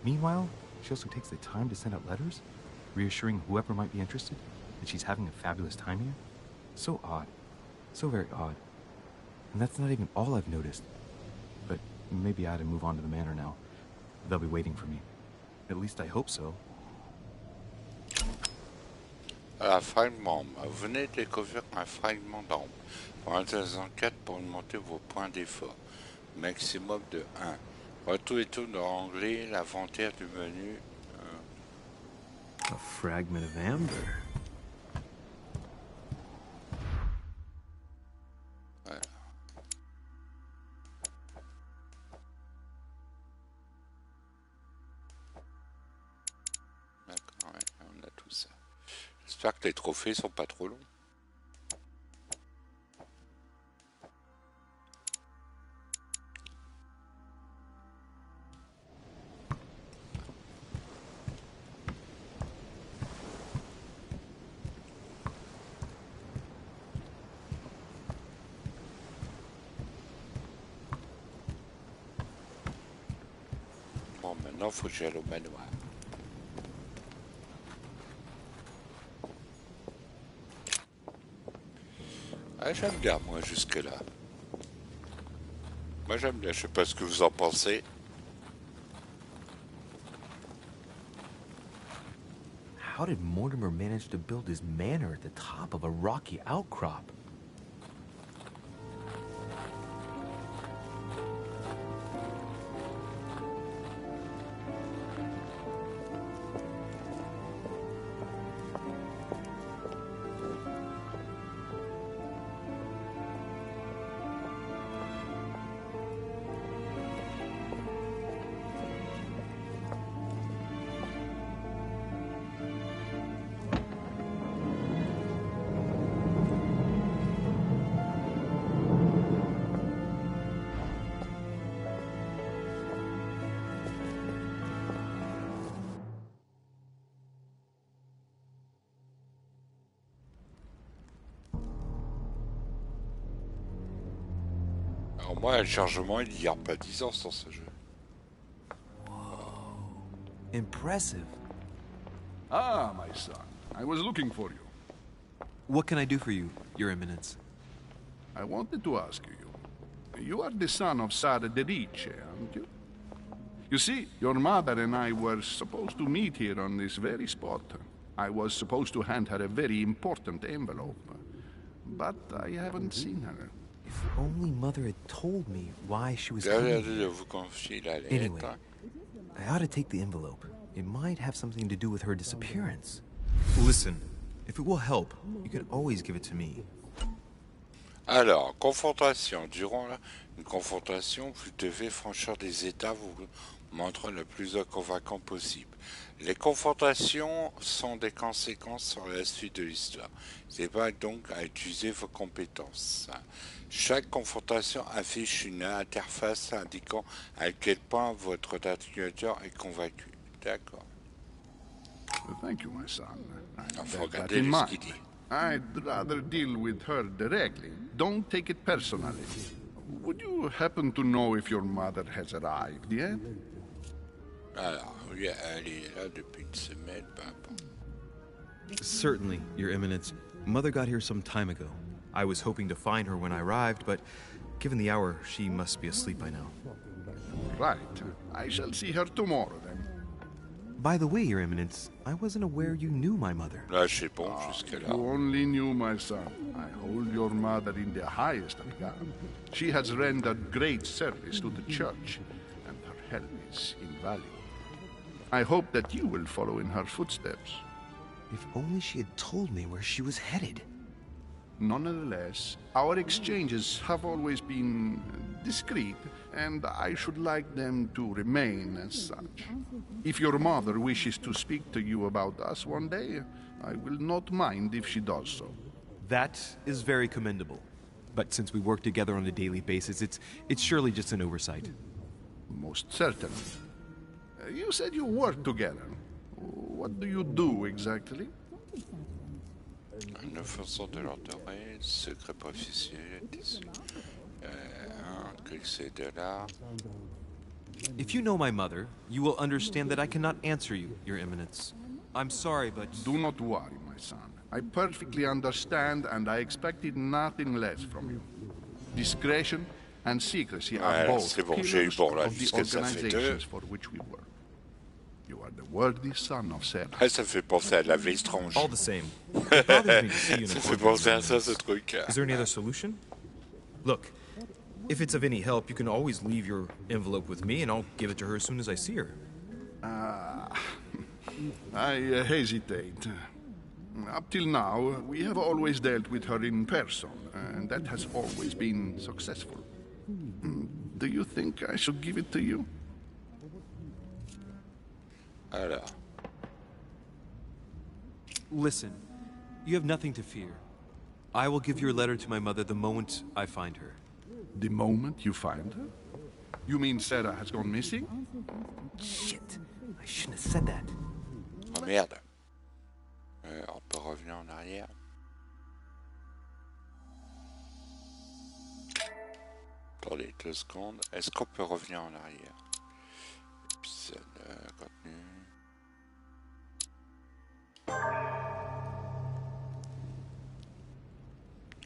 Meanwhile, she also takes the time to send out letters, reassuring whoever might be interested that she's having a fabulous time here. So odd. So very odd. And that's not even all I've noticed. But maybe I ought to move on to the manor now. They'll be waiting for me. At least I hope so. Un fragment. Vous venez de découvrir un fragment d'ambre. Pendant les enquêtes pour augmenter vos points d'effort. Maximum de 1. Retrouvez tout dans l'onglet l'inventaire du menu. A fragment of amber. Voilà. D'accord, ouais, on a tout ça. J'espère que les trophées sont pas trop longs. Bon, maintenant, faut que j'aille au manoir. Ah, j'aime bien, moi, jusque-là. Moi, j'aime bien. Je sais pas ce que vous en pensez. How did Mortimer manage to build his manor at the top of a rocky outcrop? Alors moi, le chargement, il y a pas 10 ans sur ce jeu. Impressive. Ah, my son. I was looking for you. What can I do for you, Your Eminence? I wanted to ask you. You are the son of Sara de Ricci, aren't you? You see, your mother and I were supposed to meet here on this very spot. I was supposed to hand her a very important envelope. But I haven't seen her. If only Mother had told me why she was Derrière coming. de vous confier la lettre. Anyway, I ought to take the envelope. It might have something to do with her disappearance. Listen, if it will help, you can always give it to me. Alors, confrontation. Durant une confrontation, vous devez franchir des étapes vous montrant le plus convaincant possible. Les confrontations sont des conséquences sur la suite de l'histoire. C'est pas donc à utiliser vos compétences. Chaque confrontation affiche une interface indiquant à quel point votre interlocuteur est convaincu. D'accord. Thank you, my son. Il faut Bear that regarder in ce mind. qu'il dit. I'd rather deal with her directly. Don't take it personally. Would you happen to know if your mother has arrived yet? Alors, oui, elle est là depuis une semaine, peu importe. Certainly, Your Eminence. Mother got here some time ago. I was hoping to find her when I arrived, but given the hour, she must be asleep by now. Right. I shall see her tomorrow then. By the way, Your Eminence, I wasn't aware you knew my mother. Là, c'est bon, jusqu'à là. You only knew, my son. I hold your mother in the highest regard. She has rendered great service to the church, and her help is invaluable. I hope that you will follow in her footsteps. If only she had told me where she was headed. Nonetheless, our exchanges have always been discreet, and I should like them to remain as such. If your mother wishes to speak to you about us one day, I will not mind if she does so. That is very commendable. But since we work together on a daily basis, it's surely just an oversight. Most certainly. You said you work together. What do you do exactly? 9% de l'ordre doré, secret pas officiel, $1 If you know my mother, you will understand that I cannot answer you, Your Eminence. I'm sorry, but... Do not worry, my son. I perfectly understand, and I expected nothing less from you. Discretion and secrecy are both c'est bon, j'ai eu pillars bon là, of the puisque ça fait 2. organizations for which we work. You are the worthy son of Sarah. Ah, ça fait penser à la vieille strange. All the same, it bothers me to see you in Ça a fait courtroom, penser à Your ça, ce Eminence. truc. Is there any other solution? Look, if it's of any help, you can always leave your envelope with me, and I'll give it to her as soon as I see her. I hesitate. Up till now, we have always dealt with her in person, and that has always been successful. Do you think I should give it to you? Alors, Listen, you have nothing to fear. I will give your letter to my mother the moment I find her. The moment you find her? You mean Sarah has gone missing? Shit, I shouldn't have said that. oh merde. On peut revenir en arrière. Attendez 2 secondes. Est-ce qu'on peut revenir en arrière? Épisode contenu.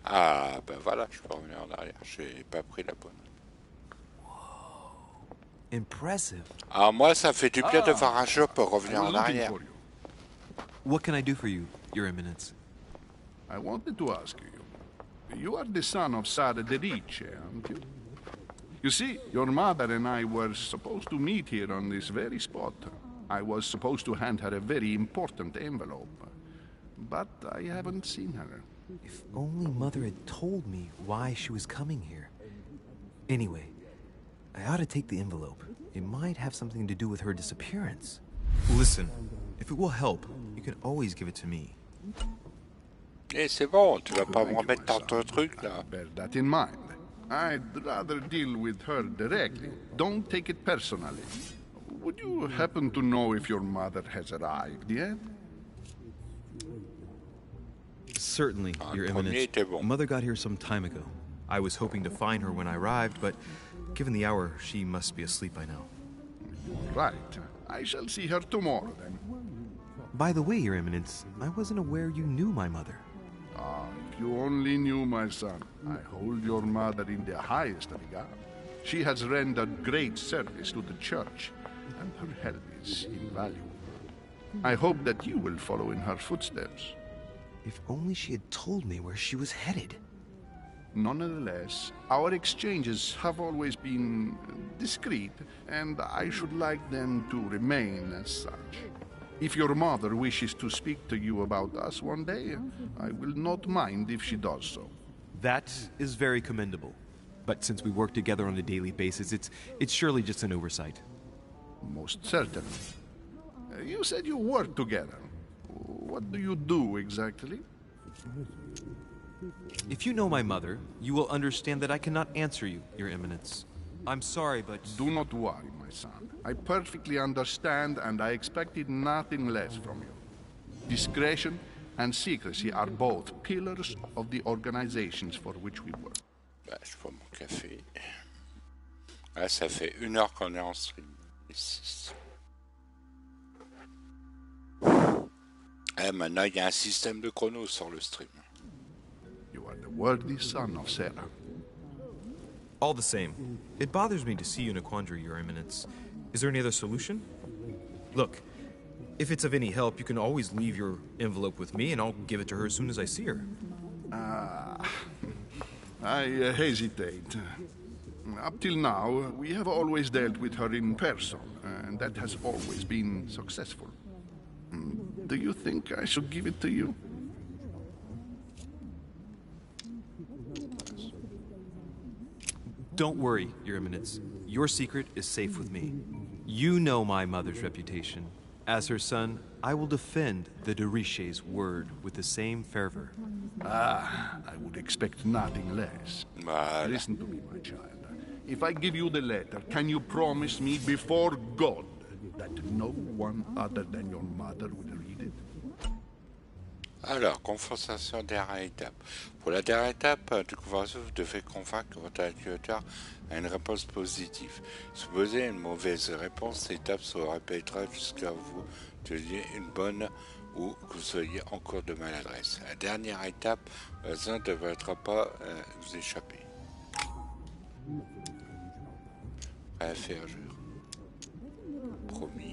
Ah, ben voilà, je peux revenir en arrière. J'ai pas pris la bonne. Impressive. Ah, moi, ça fait du bien de voir un jeu pour revenir I was en looking arrière. for you. What can I do for you, Your Eminence? I wanted to ask you. You are the son of Sara de Ricci, aren't you? You see, your mother and I were supposed to meet here on this very spot. I was supposed to hand her a very important envelope. But I haven't seen her. If only Mother had told me why she was coming here. Anyway, I ought to take the envelope. It might have something to do with her disappearance. Listen, if it will help, you can always give it to me. Eh, c'est bon, tu vas pas me Thank you, remettre my dans son. ton truc, là. Bear that in mind. I'd rather deal with her directly. Don't take it personally. Would you happen to know if your mother has arrived yet? Certainly, Ah, Your le premier Eminence. était bon. Mother got here some time ago. I was hoping to find her when I arrived, but given the hour, she must be asleep by now. Right. I shall see her tomorrow, then. By the way, Your Eminence, I wasn't aware you knew my mother. Ah, if you only knew, my son. I hold your mother in the highest regard. She has rendered great service to the church, and her help is invaluable. I hope that you will follow in her footsteps. If only she had told me where she was headed. Nonetheless, our exchanges have always been discreet, and I should like them to remain as such. If your mother wishes to speak to you about us one day, I will not mind if she does so. That is very commendable. But since we work together on a daily basis, it's surely just an oversight. Most certainly. You said you work together. What do you do exactly? If you know my mother, you will understand that I cannot answer you, Your Eminence. I'm sorry, but... Do not worry, my son. I perfectly understand, and I expected nothing less from you. Discretion and secrecy are both pillars of the organizations for which we work. Bah, je prends mon café. Ah, ça fait 1 heure qu'on est en stream. Et 6. Maintenant, il y a un système de chrono sur le stream. You are the worthy son of Sarah. All the same, it bothers me to see you in a quandary, Your Eminence. Is there any other solution? Look, if it's of any help, you can always leave your envelope with me, and I'll give it to her as soon as I see her. I hesitate. Up till now, we have always dealt with her in person, and that has always been successful. Do you think I should give it to you? Don't worry, Your Eminence. Your secret is safe with me. You know my mother's reputation. As her son, I will defend the de Richet's word with the same fervor. Ah, I would expect nothing less. Voilà. Listen to me, my child. If I give you the letter, can you promise me before God that no one other than your mother will read it? Alors, confrontation dernière étape. Pour la dernière étape, découvert, vous devez convaincre votre interlocuteur à une réponse positive. Supposez une mauvaise réponse, l'étape se répétera jusqu'à vous donniez une bonne ou que vous soyez en cours de maladresse. La dernière étape, ça ne devrait pas vous échapper. Prêt à faire jure. Promis.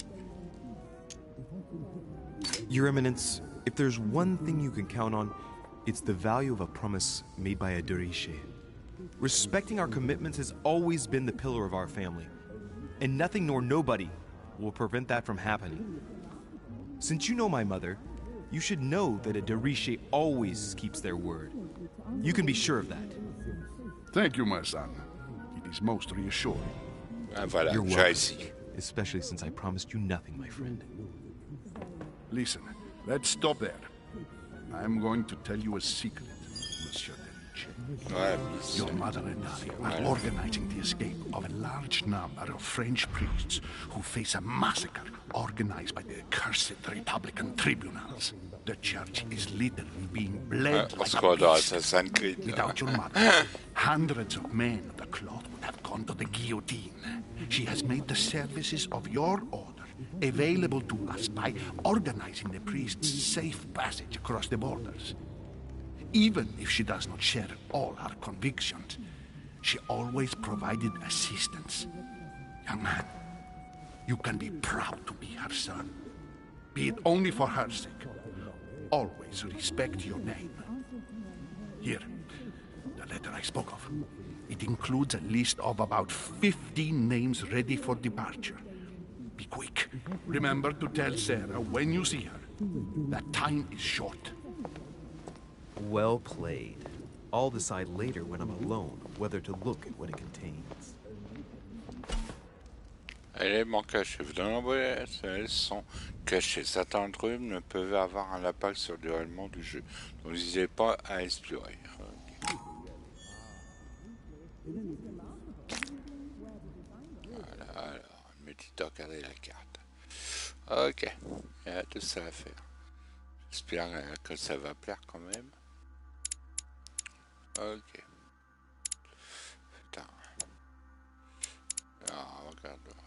Your Eminence, if there's one thing you can count on, it's the value of a promise made by a de Richet. Respecting our commitments has always been the pillar of our family, and nothing nor nobody will prevent that from happening. Since you know my mother, you should know that a de Richet always keeps their word. You can be sure of that. Thank you, my son. It is most reassuring. Ah, voilà, You're j'ai welcome, réussi. especially since I promised you nothing, my friend. Listen, let's stop there. I'm going to tell you a secret, Monsieur de Richet. Ouais, mais Your mother and I are organizing the escape of a large number of French priests who face a massacre organized by the accursed Republican tribunals. The church is literally being bled on like se a croit dans beast. Assassin's Creed. Without your mother, hundreds of men of the cloth would have gone to the guillotine. She has made the services of your order available to us by organizing the priests' safe passage across the borders. Even if she does not share all our convictions, she always provided assistance. Young man, you can be proud to be her son. Be it only for her sake. Always respect your name. Here, the letter I spoke of. It includes a list of about 15 names ready for departure. Be quick. Remember to tell Sarah when you see her that time is short. Well played. I'll decide later when I'm alone whether to look at what it contains. Éléments cachés. Dans nombreux sont cachés. Certains d'entre eux ne peuvent avoir un impact sur le déroulement du jeu. Donc n'hésitez pas à explorer. Okay. Voilà, alors, une petite regarder la carte. Ok, il y a tout ça à faire. J'espère que ça va plaire quand même. Ok.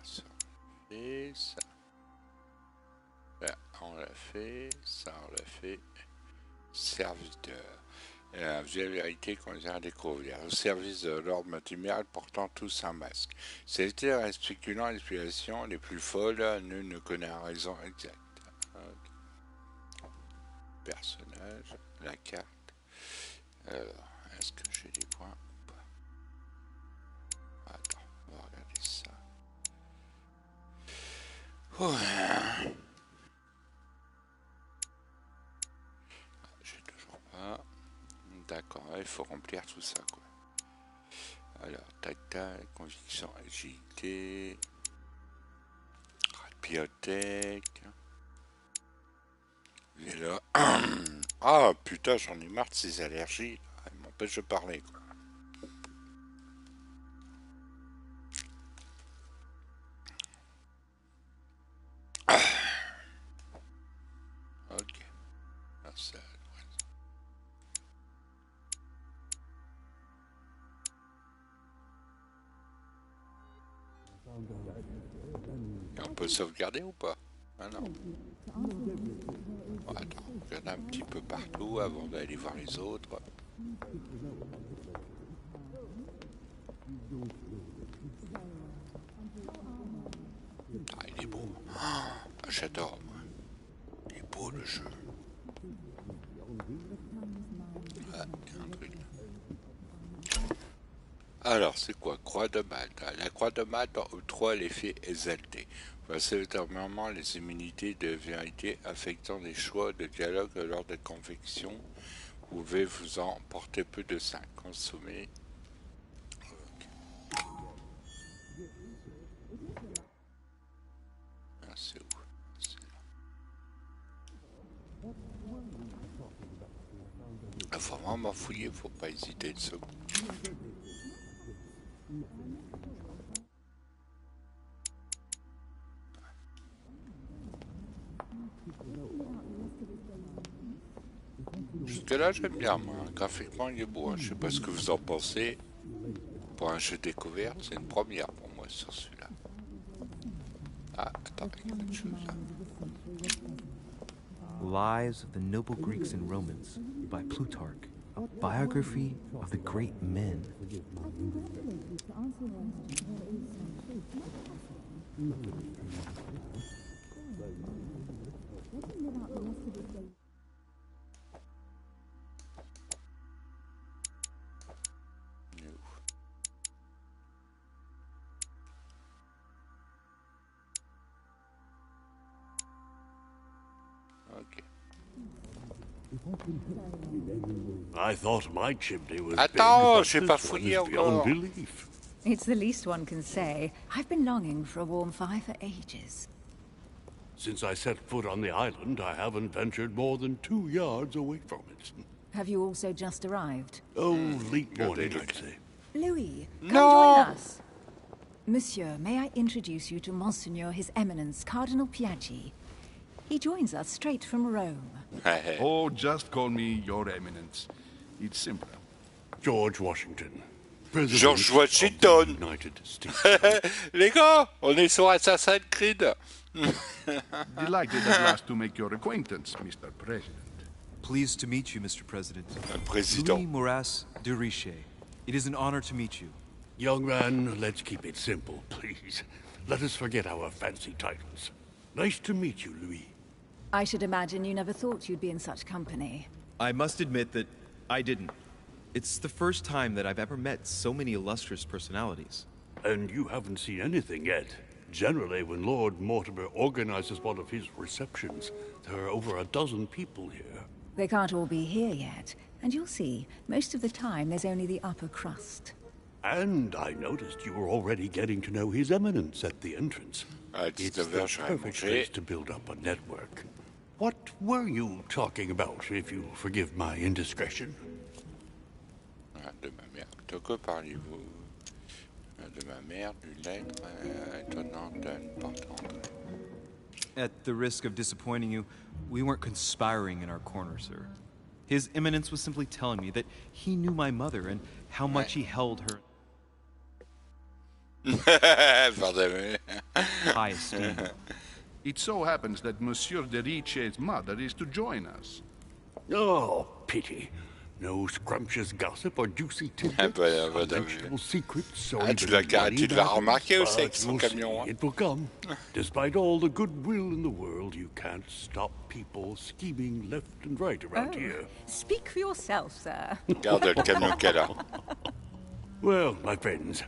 Ça, et ça. Là, on l'a fait. Ça, on l'a fait. Serviteur. La vérité qu'on vient à découvrir. Au service de l'ordre matrimonial portant tous un masque. C'était en spéculant l'explication les plus folles, nul ne connaît la raison exacte. Personnage, la carte. Alors, est-ce que j'ai des points ou pas? Attends, on va regarder ça. Ouais. J'ai toujours pas. D'accord, il faut remplir tout ça, quoi. Alors, tac tac, conviction, agilité, bibliothèque. Et là, ah putain, j'en ai marre de ces allergies. Elles m'empêchent de parler, quoi. Ok, merci. Et on peut sauvegarder ou pas? Ah non. Bon, attends, on regarde un petit peu partout avant d'aller voir les autres. Ah, il est beau. Ah, j'adore, moi. Il est beau, le jeu. Ah, il y a un truc. Alors, c'est quoi? Croix de Malte. La croix de Malte octroie l'effet exalté. Voici ultérieurement les immunités de vérité affectant des choix de dialogue lors de convection. Vous pouvez vous en porter plus de 5. Consommer. Okay. Ah, c'est où? C'est là. Il faut vraiment fouiller, faut pas hésiter une seconde. Jusque là j'aime bien, moi. Graphiquement il est beau, hein. Je sais pas ce que vous en pensez. Pour un jeu découvert, c'est une première pour moi sur celui-là. Ah, attends, il y a autre chose là. Lives of the Noble Greeks and Romans by Plutarch, a biography of the great men. I thought my chimney was Attends, big, j'ai but pas this one fouillé is beyond encore. belief. It's the least one can say. I've been longing for a warm fire for ages. Since I set foot on the island, I haven't ventured more than 2 yards away from it. Have you also just arrived? Oh, late morning, I'd say. Louis, come No. join us. Monsieur, may I introduce you to Monseigneur His Eminence Cardinal Piaggi? He joins us straight from Rome. Oh, just call me Your Eminence. It's simpler. George Washington. President George of Washington. the United States. Les gars, on est sur Assassin's Creed. Delighted at last to make your acquaintance, Mr. President. Pleased to meet you, Mr. President. Président. Louis Moras de Richer. It is an honor to meet you. Young man, let's keep it simple, please. Let us forget our fancy titles. Nice to meet you, Louis. I should imagine you never thought you'd be in such company. I must admit that I didn't. It's the first time that I've ever met so many illustrious personalities. And you haven't seen anything yet. Generally, when Lord Mortimer organizes one of his receptions, there are over a dozen people here. They can't all be here yet, and you'll see, most of the time there's only the upper crust. And I noticed you were already getting to know His Eminence at the entrance. It's the perfect place to build up a network. What were you talking about, if you forgive my indiscretion? De ma mère. De quoi parlez-vous? De ma mère, d'une lettre étonnante, importante. At the risk of disappointing you, we weren't conspiring in our corner, sir. His Eminence was simply telling me that he knew my mother and how much he held her. Pardon. high esteem. It so happens that Monsieur de Riche's mother is to join us. Oh, pity. No scrumptious gossip or juicy tidbits, unmentionable secrets, or tu even money l'as remarqué matters, aussi avec but son you'll camion. see, it will come. Despite all the goodwill in the world, you can't stop people scheming left and right around here. Speak for yourself, sir. Regarde le camion qu'elle a. Well, my friends,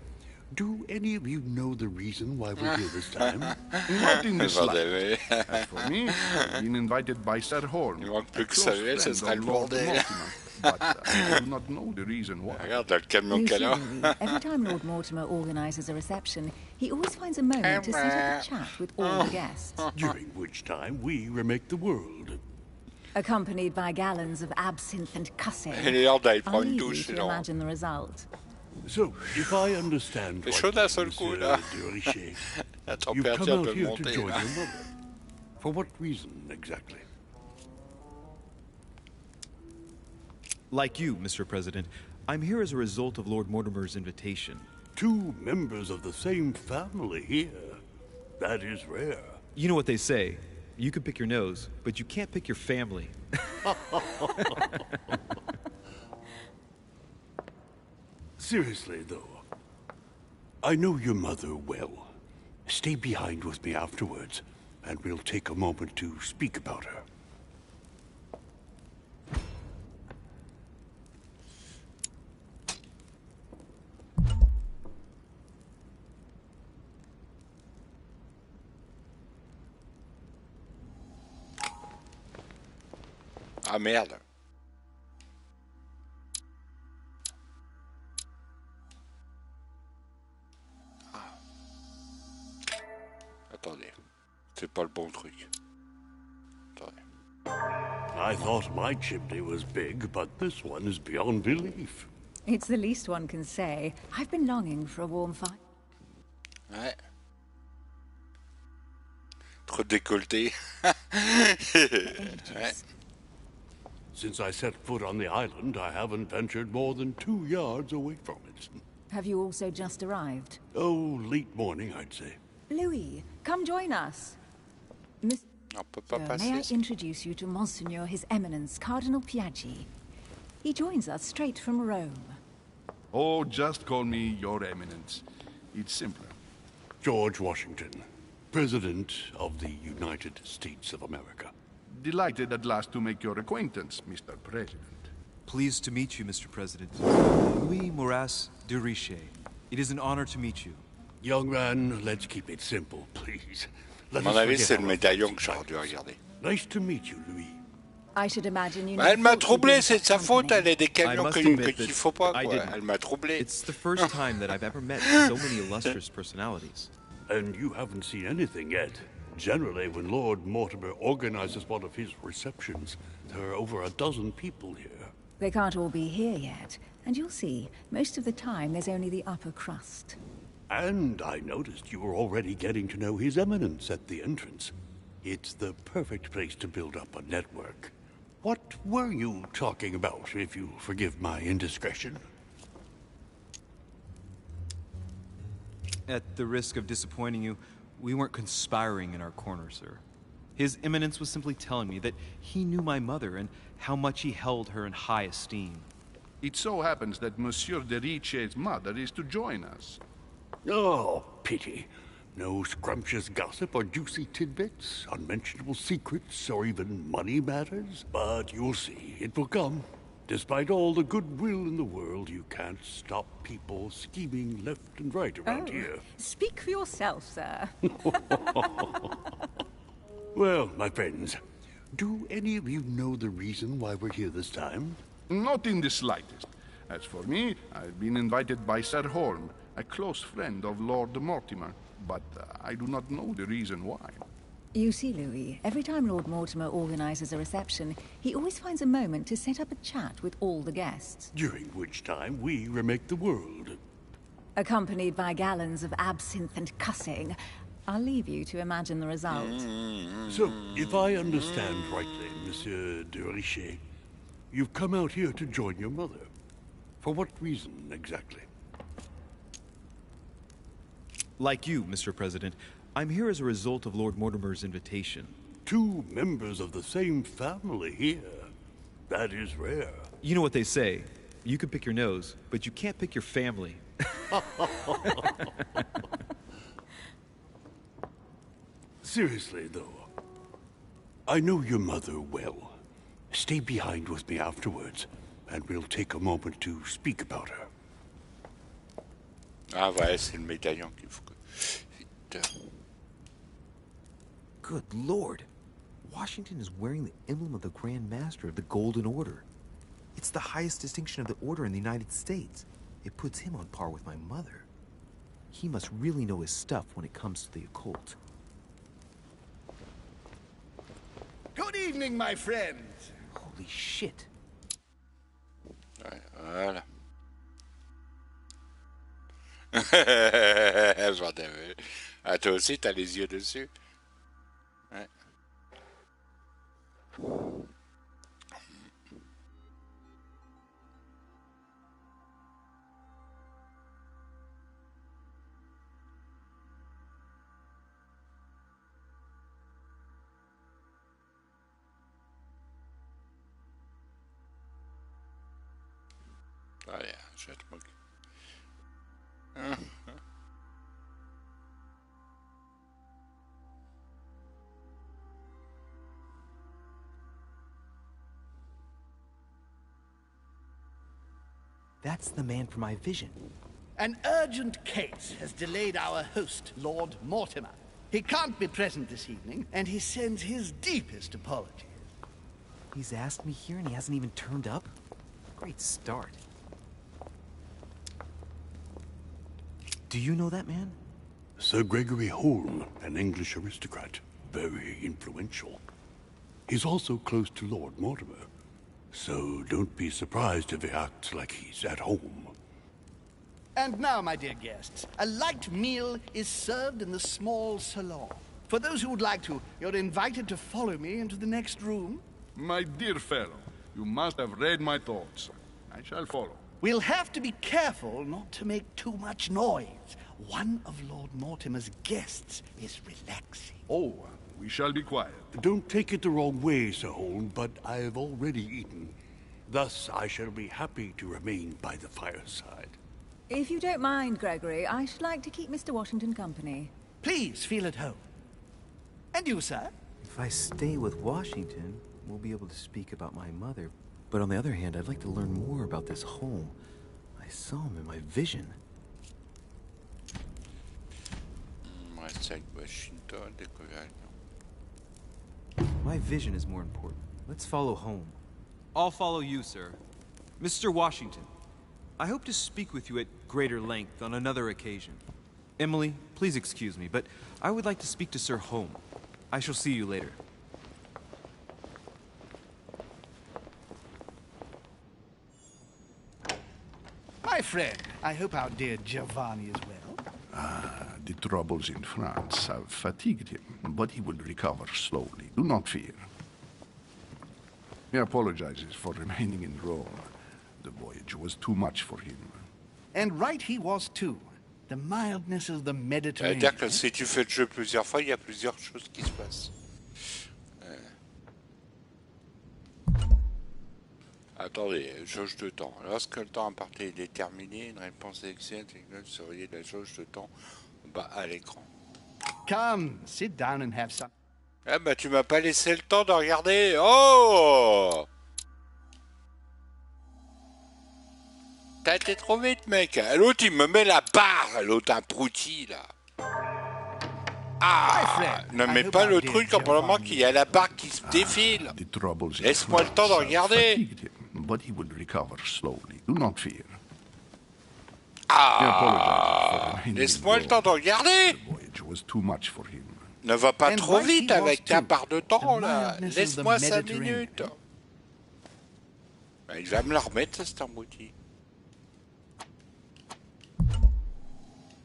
do any of you know the reason why we're here this time? Not in the slightest. As for me, I've been invited by Sir Horn, Il manque a plus que close ça, friend ce sera of le Lord bordel. Mortimer, but I do not know the reason why. Regarde le camion You qu'elle see, a. Louis, every time Lord Mortimer organises a reception, he always finds a moment to set up a chat with all the guests. During which time we remake the world. Accompanied by gallons of absinthe and cussing. Il est l'heure d'aller I'll prendre une leave you douche, to sinon. imagine the result. So, if I understand C'est chaud d'un seul Monsieur coup, là. de Richet, La you've come température out peut here to monter, join là. your mother. For what reason, exactly? Like you, Mr. President, I'm here as a result of Lord Mortimer's invitation. 2 members of the same family here. That is rare. You know what they say. You can pick your nose, but you can't pick your family. Seriously, though, I know your mother well. Stay behind with me afterwards, and we'll take a moment to speak about her. Ah merde. Ah. Attendez. C'est pas le bon truc. Attendez. I thought my chimney was big, but this one is beyond belief. It's the least one can say. I've been longing for a warm fire. Ouais. Trop décolleté. Ouais. Since I set foot on the island, I haven't ventured more than 2 yards away from it. Have you also just arrived? Oh, late morning, I'd say. Louis, come join us. Miss... On peut pas May I passer. introduce you to Monseigneur His Eminence, Cardinal Piaggi. He joins us straight from Rome. Oh, just call me Your Eminence. It's simpler. George Washington, President of the United States of America. Delighted at last to make your acquaintance, Mr. President. Pleased to meet you, Mr. President. Louis Moras de Riche. It is an honor to meet you. Young man, let's keep it simple, please. À mon avis, c'est le médaillon que j'aurais dû regarder. Nice to meet you, Louis. I should imagine you. Elle m'a troublé, c'est de sa faute, elle a des camions must qu'il admit that faut pas, I quoi. didn't. Elle m'a troublé. It's the first time that I've ever met so many illustrious personalities. And you haven't seen anything yet. Generally, when Lord Mortimer organizes one of his receptions, there are over a dozen people here. They can't all be here yet, and you'll see, most of the time there's only the upper crust. And I noticed you were already getting to know His Eminence at the entrance. It's the perfect place to build up a network. What were you talking about, if you'll forgive my indiscretion? At the risk of disappointing you, we weren't conspiring in our corner, sir. His Eminence was simply telling me that he knew my mother and how much he held her in high esteem. It so happens that Monsieur de Riche's mother is to join us. Oh, pity. No scrumptious gossip or juicy tidbits, unmentionable secrets, or even money matters. But you'll see, it will come. Despite all the goodwill in the world, you can't stop people scheming left and right around here. Speak for yourself, sir. Well, my friends, do any of you know the reason why we're here this time? Not in the slightest. As for me, I've been invited by Sir Horn, a close friend of Lord Mortimer, but I do not know the reason why. You see, Louis, every time Lord Mortimer organises a reception, he always finds a moment to set up a chat with all the guests. During which time we remake the world. Accompanied by gallons of absinthe and cussing. I'll leave you to imagine the result. So, if I understand rightly, Monsieur de Richet, you've come out here to join your mother. For what reason, exactly? Like you, Mr. President, I'm here as a result of Lord Mortimer's invitation. 2 members of the same family here. That is rare. You know what they say. You can pick your nose, but you can't pick your family. Seriously, though, I know your mother well. Stay behind with me afterwards, and we'll take a moment to speak about her. Ah ouais, c'est le médaillon qu'il faut que... Vite. Good Lord. Washington is wearing the emblem of the Grand Master of the Golden Order. It's the highest distinction of the Order in the United States. It puts him on par with my mother. He must really know his stuff when it comes to the occult. Good evening, my friends. Holy shit. Ouais, voilà. J'en avais. Ah, toi aussi, t'as les yeux dessus. Ouais. Allez, je vais te moquer. That's the man from my vision. An urgent case has delayed our host, Lord Mortimer. He can't be present this evening, and he sends his deepest apologies. He's asked me here and he hasn't even turned up? Great start. Do you know that man? Sir Gregory Holm, an English aristocrat, very influential. He's also close to Lord Mortimer, so don't be surprised if he acts like he's at home. And now, my dear guests, a light meal is served in the small salon. For those who would like to, you're invited to follow me into the next room. My dear fellow, you must have read my thoughts. I shall follow. We'll have to be careful not to make too much noise. One of Lord Mortimer's guests is relaxing. Oh, we shall be quiet. Don't take it the wrong way, Sir Holm, but I've already eaten. Thus, I shall be happy to remain by the fireside. If you don't mind, Gregory, I should like to keep Mr. Washington company. Please feel at home. And you, sir? If I stay with Washington, we'll be able to speak about my mother. But on the other hand, I'd like to learn more about this home. I saw him in my vision. Washington, découvert. My vision is more important. Let's follow home. I'll follow you, sir. Mr. Washington, I hope to speak with you at greater length on another occasion. Emily, please excuse me, but I would like to speak to Sir Holm. I shall see you later. My friend, I hope our dear Giovanni is well. The troubles in France have fatigued him, but he will recover slowly. Do not fear. He apologizes for remaining in Rome. The voyage was too much for him. And right he was too. The mildness of the Mediterranean. C'est-à-dire que si tu fais le jeu plusieurs fois, il y a plusieurs choses qui se passent. Attendez, jauge de temps. Lorsque le temps imparti est terminé, une réponse excellente et surveiller la jauge de temps bas à l'écran. Come, sit down and have some. Ah bah tu m'as pas laissé le temps de regarder. Oh! T'as été trop vite, mec. L'autre, il me met la barre. L'autre, un prouti, là. Ah! Ne mets pas le truc en pendant qu'il y a la barre qui se défile. Laisse-moi le temps de regarder. But he will recover slowly. Do not fear. Ah! Laisse-moi le temps de regarder. The voyage was too much for him. Ne va pas trop vite avec ta barre de temps, là. Laisse-moi 5 minutes. Ben, il va me la remettre, ça, c'est un abruti.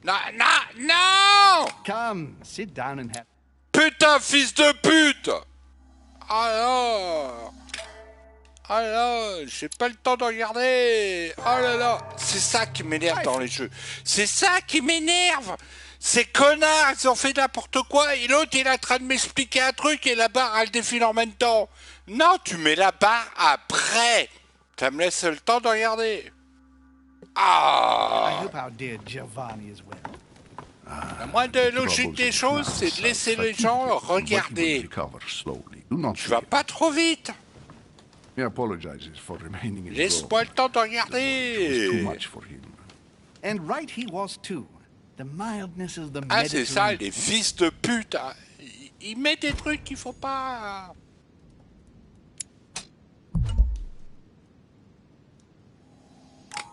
Non, non, non! Come, sit down and have. Putain, fils de pute! Alors, j'ai pas le temps de regarder. Oh là là, c'est ça qui m'énerve dans les jeux. C'est ça qui m'énerve. Ces connards, ils ont fait n'importe quoi et l'autre, il est en train de m'expliquer un truc et la barre, elle défile en même temps. Non, tu mets la barre après. Ça me laisse le temps de regarder. Ah! La moindre logique des choses, c'est de laisser les gens regarder. Tu vas pas trop vite. Laisse-moi le temps de regarder. Ah, c'est ça, les fils de pute. Ils mettent des trucs qu'il faut pas.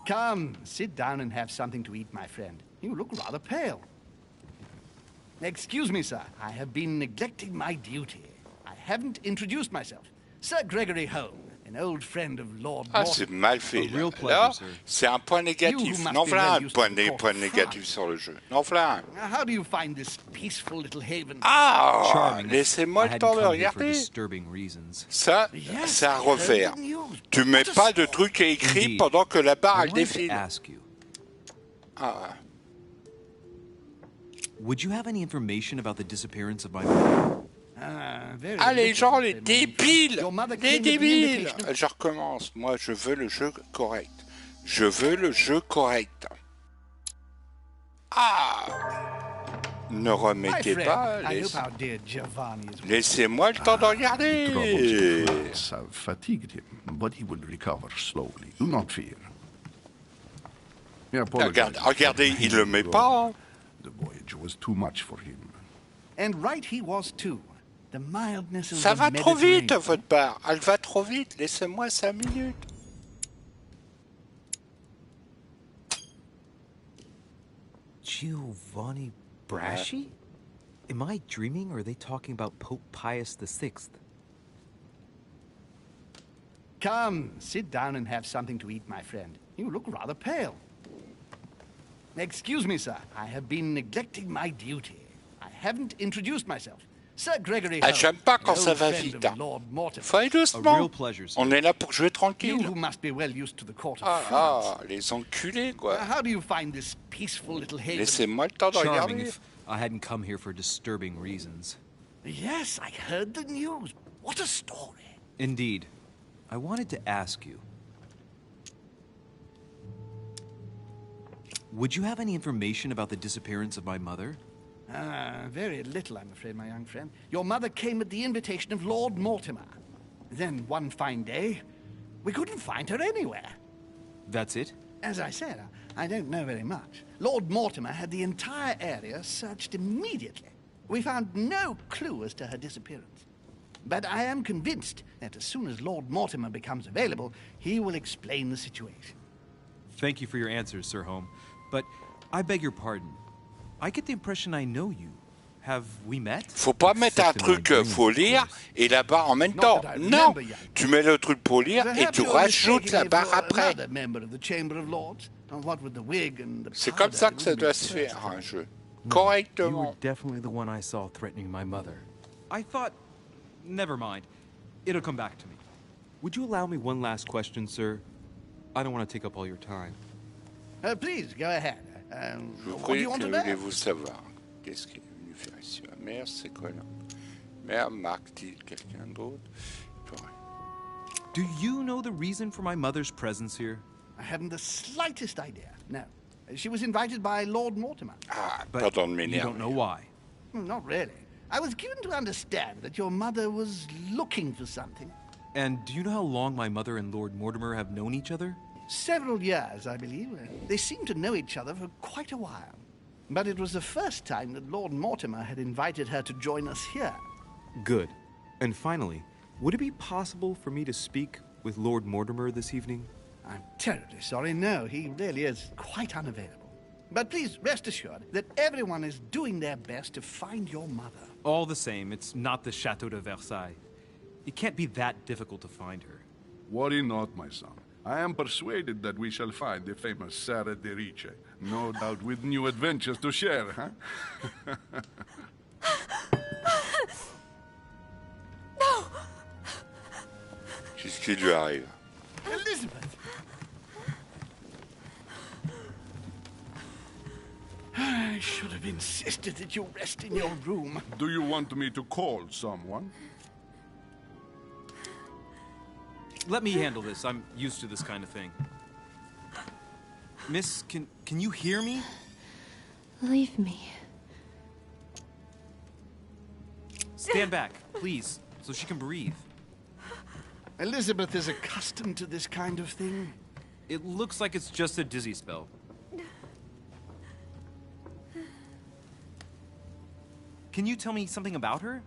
Come, sit down and have something to eat, my friend. You look rather pale. Excuse me, sir. I have been neglecting my duty. I haven't introduced myself. Sir Gregory Home, an old friend of Lord Ah, c'est mal fait. Là, c'est un point négatif. Non, voilà un point négatif sur le jeu. Non, voilà. How do you find this peaceful little haven? Ah, laissez-moi le temps de regarder. Ça, c'est à refaire. Tu mets pas de trucs à écrire pendant que la barre elle défile. Ah. Would you have any information about the disappearance of my mother? Ah, les gens, les débiles! Les débiles! Je recommence. Moi, je veux le jeu correct. Je veux le jeu correct. Ah! Ne remettez pas. Laissez-moi le temps de regarder. Regardez, il le met pas. The voyage was too much for him. And right he was too. The mildness of Ça va trop vite, votre part. Elle va trop vite. Laissez-moi 5 minutes. Giovanni Braschi? Am I dreaming, or are they talking about Pope Pius VI? Come, sit down and have something to eat, my friend. You look rather pale. Excuse me, sir. I have been neglecting my duty. I haven't introduced myself. Sir Gregory Home, j'aime pas quand ça va vite. Faut aller doucement. On est là pour jouer tranquille. You who must be well used to the court of France. Les enculés, quoi. How do you find this peaceful little haven? Laissez-moi le temps de regarder. If I hadn't come here for disturbing reasons. Yes, I heard the news. What a story. Indeed. I wanted to ask you. Would you have any information about the disappearance of my mother? Very little, I'm afraid, my young friend. Your mother came at the invitation of Lord Mortimer. Then, one fine day, we couldn't find her anywhere. That's it? As I said, I don't know very much. Lord Mortimer had the entire area searched immediately. We found no clue as to her disappearance. But I am convinced that as soon as Lord Mortimer becomes available, he will explain the situation. Thank you for your answers, Sir Home. But I beg your pardon. I get the impression I know you. Have we met? Faut pas mettre un truc, faut lire et la barre en même temps. Non, tu mets le truc pour lire et tu rajoutes la barre après. C'est comme ça que ça doit se faire, un jeu. Correctement. You were definitely the one I saw threatening my mother. I thought... Never mind. It'll come back to me. Would you allow me one last question, sir? I don't want to take up all your time. Please, go ahead. Je vous prie, que voulez-vous savoir? Qu'est-ce qu'il est venu faire ici? Ma mère, c'est quoi là? Mère, marque-t-il quelqu'un d'autre? Do you know the reason for my mother's presence here? I haven't the slightest idea, no. She was invited by Lord Mortimer. But you don't know why? Not really. I was given to understand that your mother was looking for something. And do you know how long my mother and Lord Mortimer have known each other? Several years, I believe. They seemed to know each other for quite a while. But it was the first time that Lord Mortimer had invited her to join us here. Good. And finally, would it be possible for me to speak with Lord Mortimer this evening? I'm terribly sorry, no. He really is quite unavailable. But please rest assured that everyone is doing their best to find your mother. All the same, it's not the Chateau de Versailles. It can't be that difficult to find her. Worry not, my son. I am persuaded that we shall find the famous Sarah de Riche. No doubt with new adventures to share, huh? No! Qu'est-ce qui lui arrive? Elizabeth! I should have insisted that you rest in your room. Do you want me to call someone? Let me handle this. I'm used to this kind of thing. Miss, can you hear me? Leave me. Stand back, please, so she can breathe. Elizabeth is accustomed to this kind of thing. It looks like it's just a dizzy spell. Can you tell me something about her?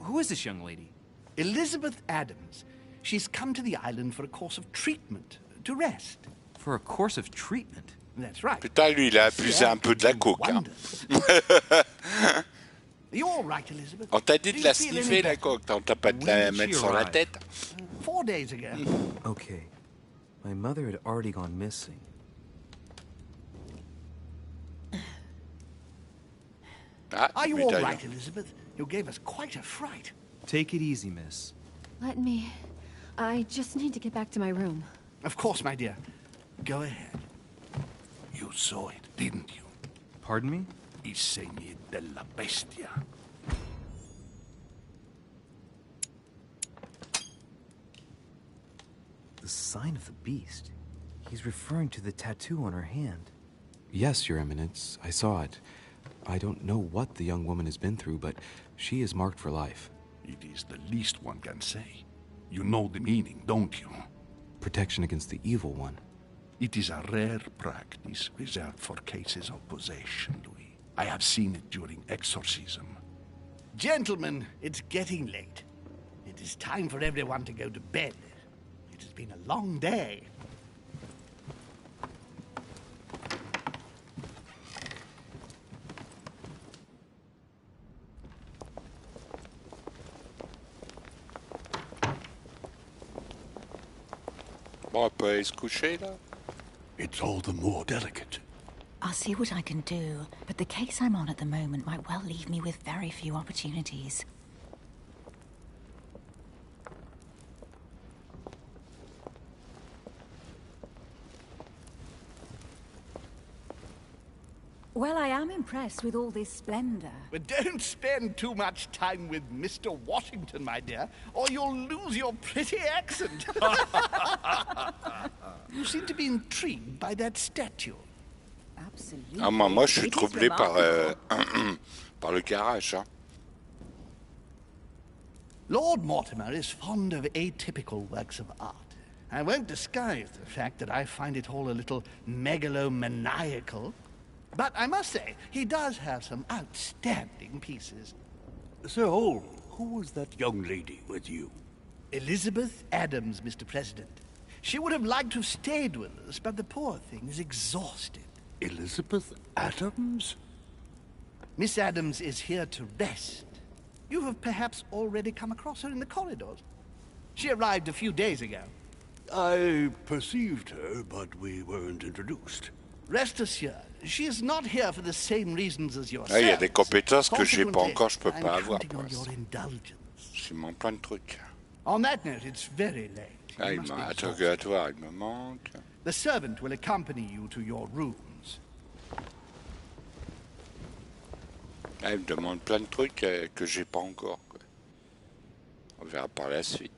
Who is this young lady? Elizabeth Adams. She's come to the island for a course of treatment, to rest. For a course of treatment? That's right. Putain, lui, il a abusé un peu de la coke. Hein. You all right, Elizabeth? On t'a dit de la sniffer, la coke. On t'a pas de la mettre sur la tête. 4 days ago. Okay. My mother had already gone missing. Ah, Are you all right, Elizabeth? You gave us quite a fright. Take it easy, miss. Let me... I just need to get back to my room. Of course, my dear. Go ahead. You saw it, didn't you? Pardon me? I segni della bestia. The sign of the beast. He's referring to the tattoo on her hand. Yes, Your Eminence, I saw it. I don't know what the young woman has been through, but she is marked for life. It is the least one can say. You know the meaning, don't you? Protection against the evil one. It is a rare practice reserved for cases of possession, Louis. I have seen it during exorcism. Gentlemen, it's getting late. It is time for everyone to go to bed. It has been a long day. Bon, elle peut aller se coucher, là? It's all the more delicate. I'll see what I can do, but the case I'm on at the moment might well leave me with very few opportunities. Well, I am impressed with all this splendor. But don't spend too much time with Mr. Washington, my dear, or you'll lose your pretty accent. You seem to be intrigued by that statue. Absolutely. Ah, moi, je suis troublé par, par le garage. Hein. Lord Mortimer is fond of atypical works of art. I won't disguise the fact that I find it all a little megalomaniacal. But I must say, he does have some outstanding pieces. Sir Holm, who was that young lady with you? Elizabeth Adams, Mr. President. She would have liked to have stayed with us, but the poor thing is exhausted. Elizabeth Adams? Miss Adams is here to rest. You have perhaps already come across her in the corridors. She arrived a few days ago. I perceived her, but we weren't introduced. Rest assured, she is not here for the same reasons as yourself. Ah, il y a des compétences que j'ai pas encore, je peux pas avoir. J'ai mon plein de trucs. On that note, it's very late. Ah, il m'a interrogatoire, il me manque. The servant will accompany you to your rooms. Ah, il me demande plein de trucs que j'ai pas encore. Quoi. On verra par la suite.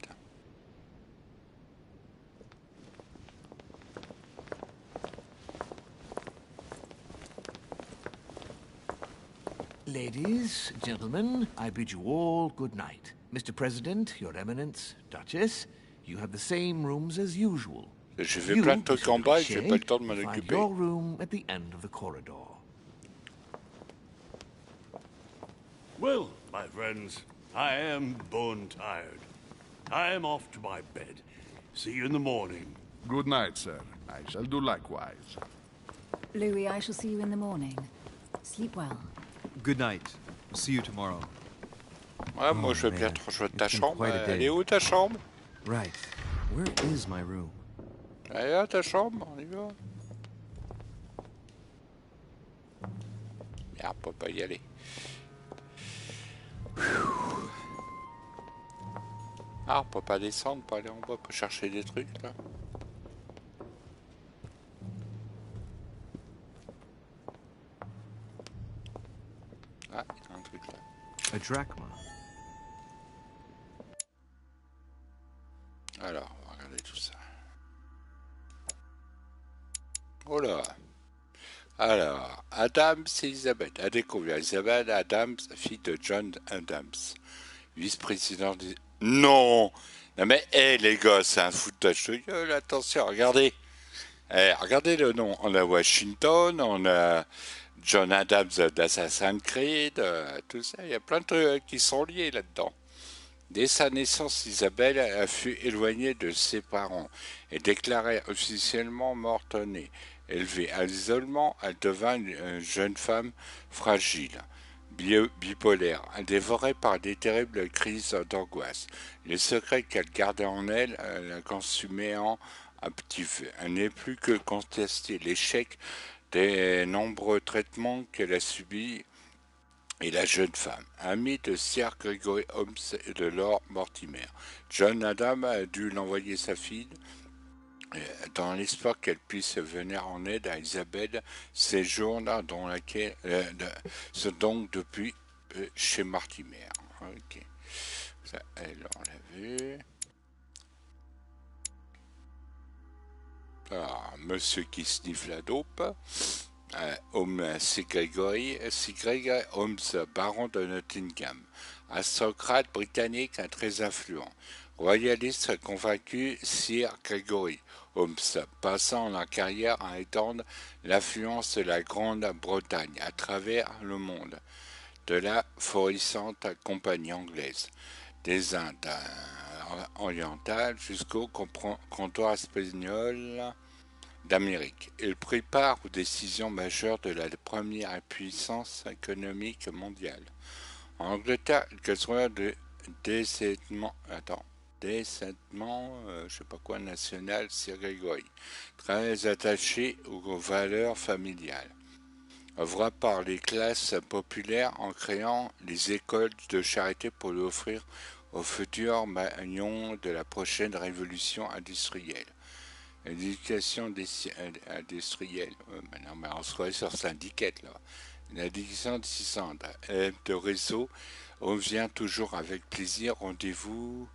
Ladies, gentlemen, I bid you all good night. Mr. President, Your Eminence, Duchess, you have the same rooms as usual. J'ai fait plein de trucs en bas et j'ai pas le temps de m'en occuper. Your room at the end of the corridor. Well, my friends, I am bone tired. I am off to my bed. See you in the morning. Good night, sir. I shall do likewise. Louis, I shall see you in the morning. Sleep well. Good night. See you tomorrow. Ouais, moi je veux bien te rejoindre ta chambre. Elle est où ta chambre? Right. Where is my room? Allez là, ta chambre, on y va. Merde, on peut pas y aller. Ah, on peut pas descendre pour aller en bas pour chercher des trucs là. Ah, il y a un truc là. A drachma. Alors, on va regarder tout ça. Oh là. Alors, Adams et Isabelle. A découvert Isabelle Adams, fille de John Adams, vice-président des... Non. Non mais, hé les gosses, c'est un foutage de gueule, attention, regardez. Regardez le nom. On a Washington, on a John Adams d'Assassin's Creed, tout ça. Il y a plein de trucs qui sont liés là-dedans. Dès sa naissance, Isabelle a fut éloignée de ses parents et déclarée officiellement morte-née. Élevée à l'isolement, elle devint une jeune femme fragile, bipolaire, dévorée par des terribles crises d'angoisse. Les secrets qu'elle gardait en elle la consumaient en un petit feu. Elle n'est plus que contester l'échec des nombreux traitements qu'elle a subis et la jeune femme, amie de Sir Gregory Holmes et de Lord Mortimer. John Adam a dû l'envoyer sa fille dans l'espoir qu'elle puisse venir en aide à Isabelle séjourne dans laquelle donc depuis chez Mortimer. Ok, ça elle on l'a vu. Alors, monsieur qui sniffe la dope. Sir Gregory Holmes, baron de Nottingham, aristocrate britannique très influent, royaliste convaincu. Sir Gregory Holmes, passant la carrière à étendre l'influence de la Grande-Bretagne à travers le monde, de la florissante compagnie anglaise, des Indes orientales jusqu'au comptoir espagnol d'Amérique. Il prit part aux décisions majeures de la première puissance économique mondiale. En Angleterre, il conçoit de décettement, je sais pas quoi, national, Sir Gregory, très attaché aux valeurs familiales. Œuvra par les classes populaires en créant les écoles de charité pour l'offrir aux futurs maillons de la prochaine révolution industrielle. L'éducation industrielle. Non, mais on se croirait sur syndiquette, là. L'éducation de réseau. On vient toujours avec plaisir. Rendez-vous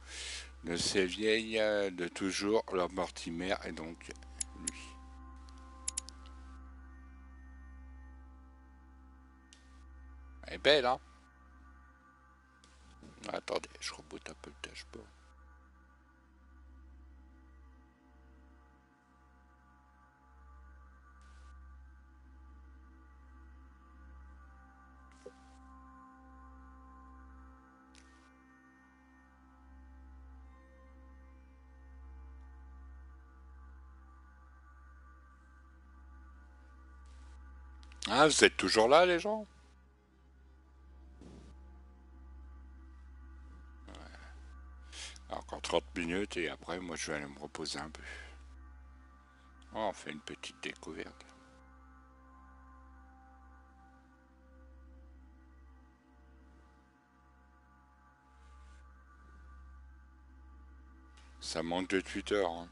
de ces vieilles de toujours, leur Mortimer, et donc lui. Elle est belle, hein? Attendez, je reboot un peu le dashboard. Ah, vous êtes toujours là, les gens? Ouais. Encore 30 minutes et après, moi, je vais aller me reposer un peu. Oh, on fait une petite découverte. Ça manque de Twitter, hein.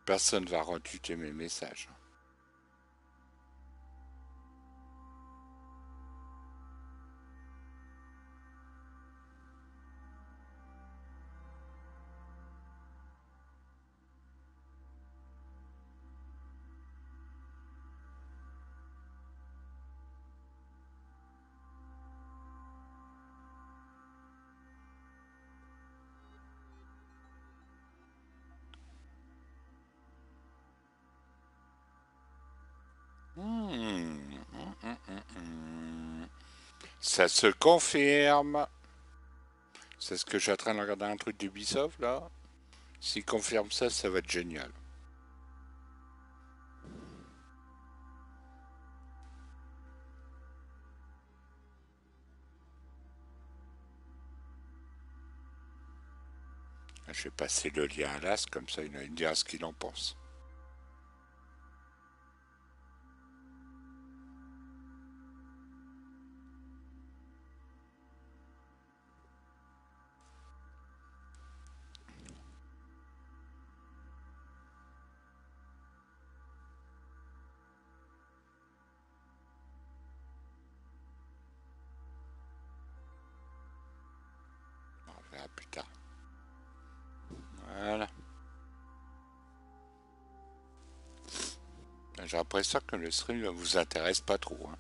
Personne va retweeter mes messages. Ça se confirme. C'est ce que je suis en train de regarder un truc d'Ubisoft là. S'il confirme ça, ça va être génial. Je vais passer le lien à l'as, comme ça il va me dire ce qu'il en pense. verra plus tard. Voilà. J'ai l'impression que le stream ne vous intéresse pas trop. Hein.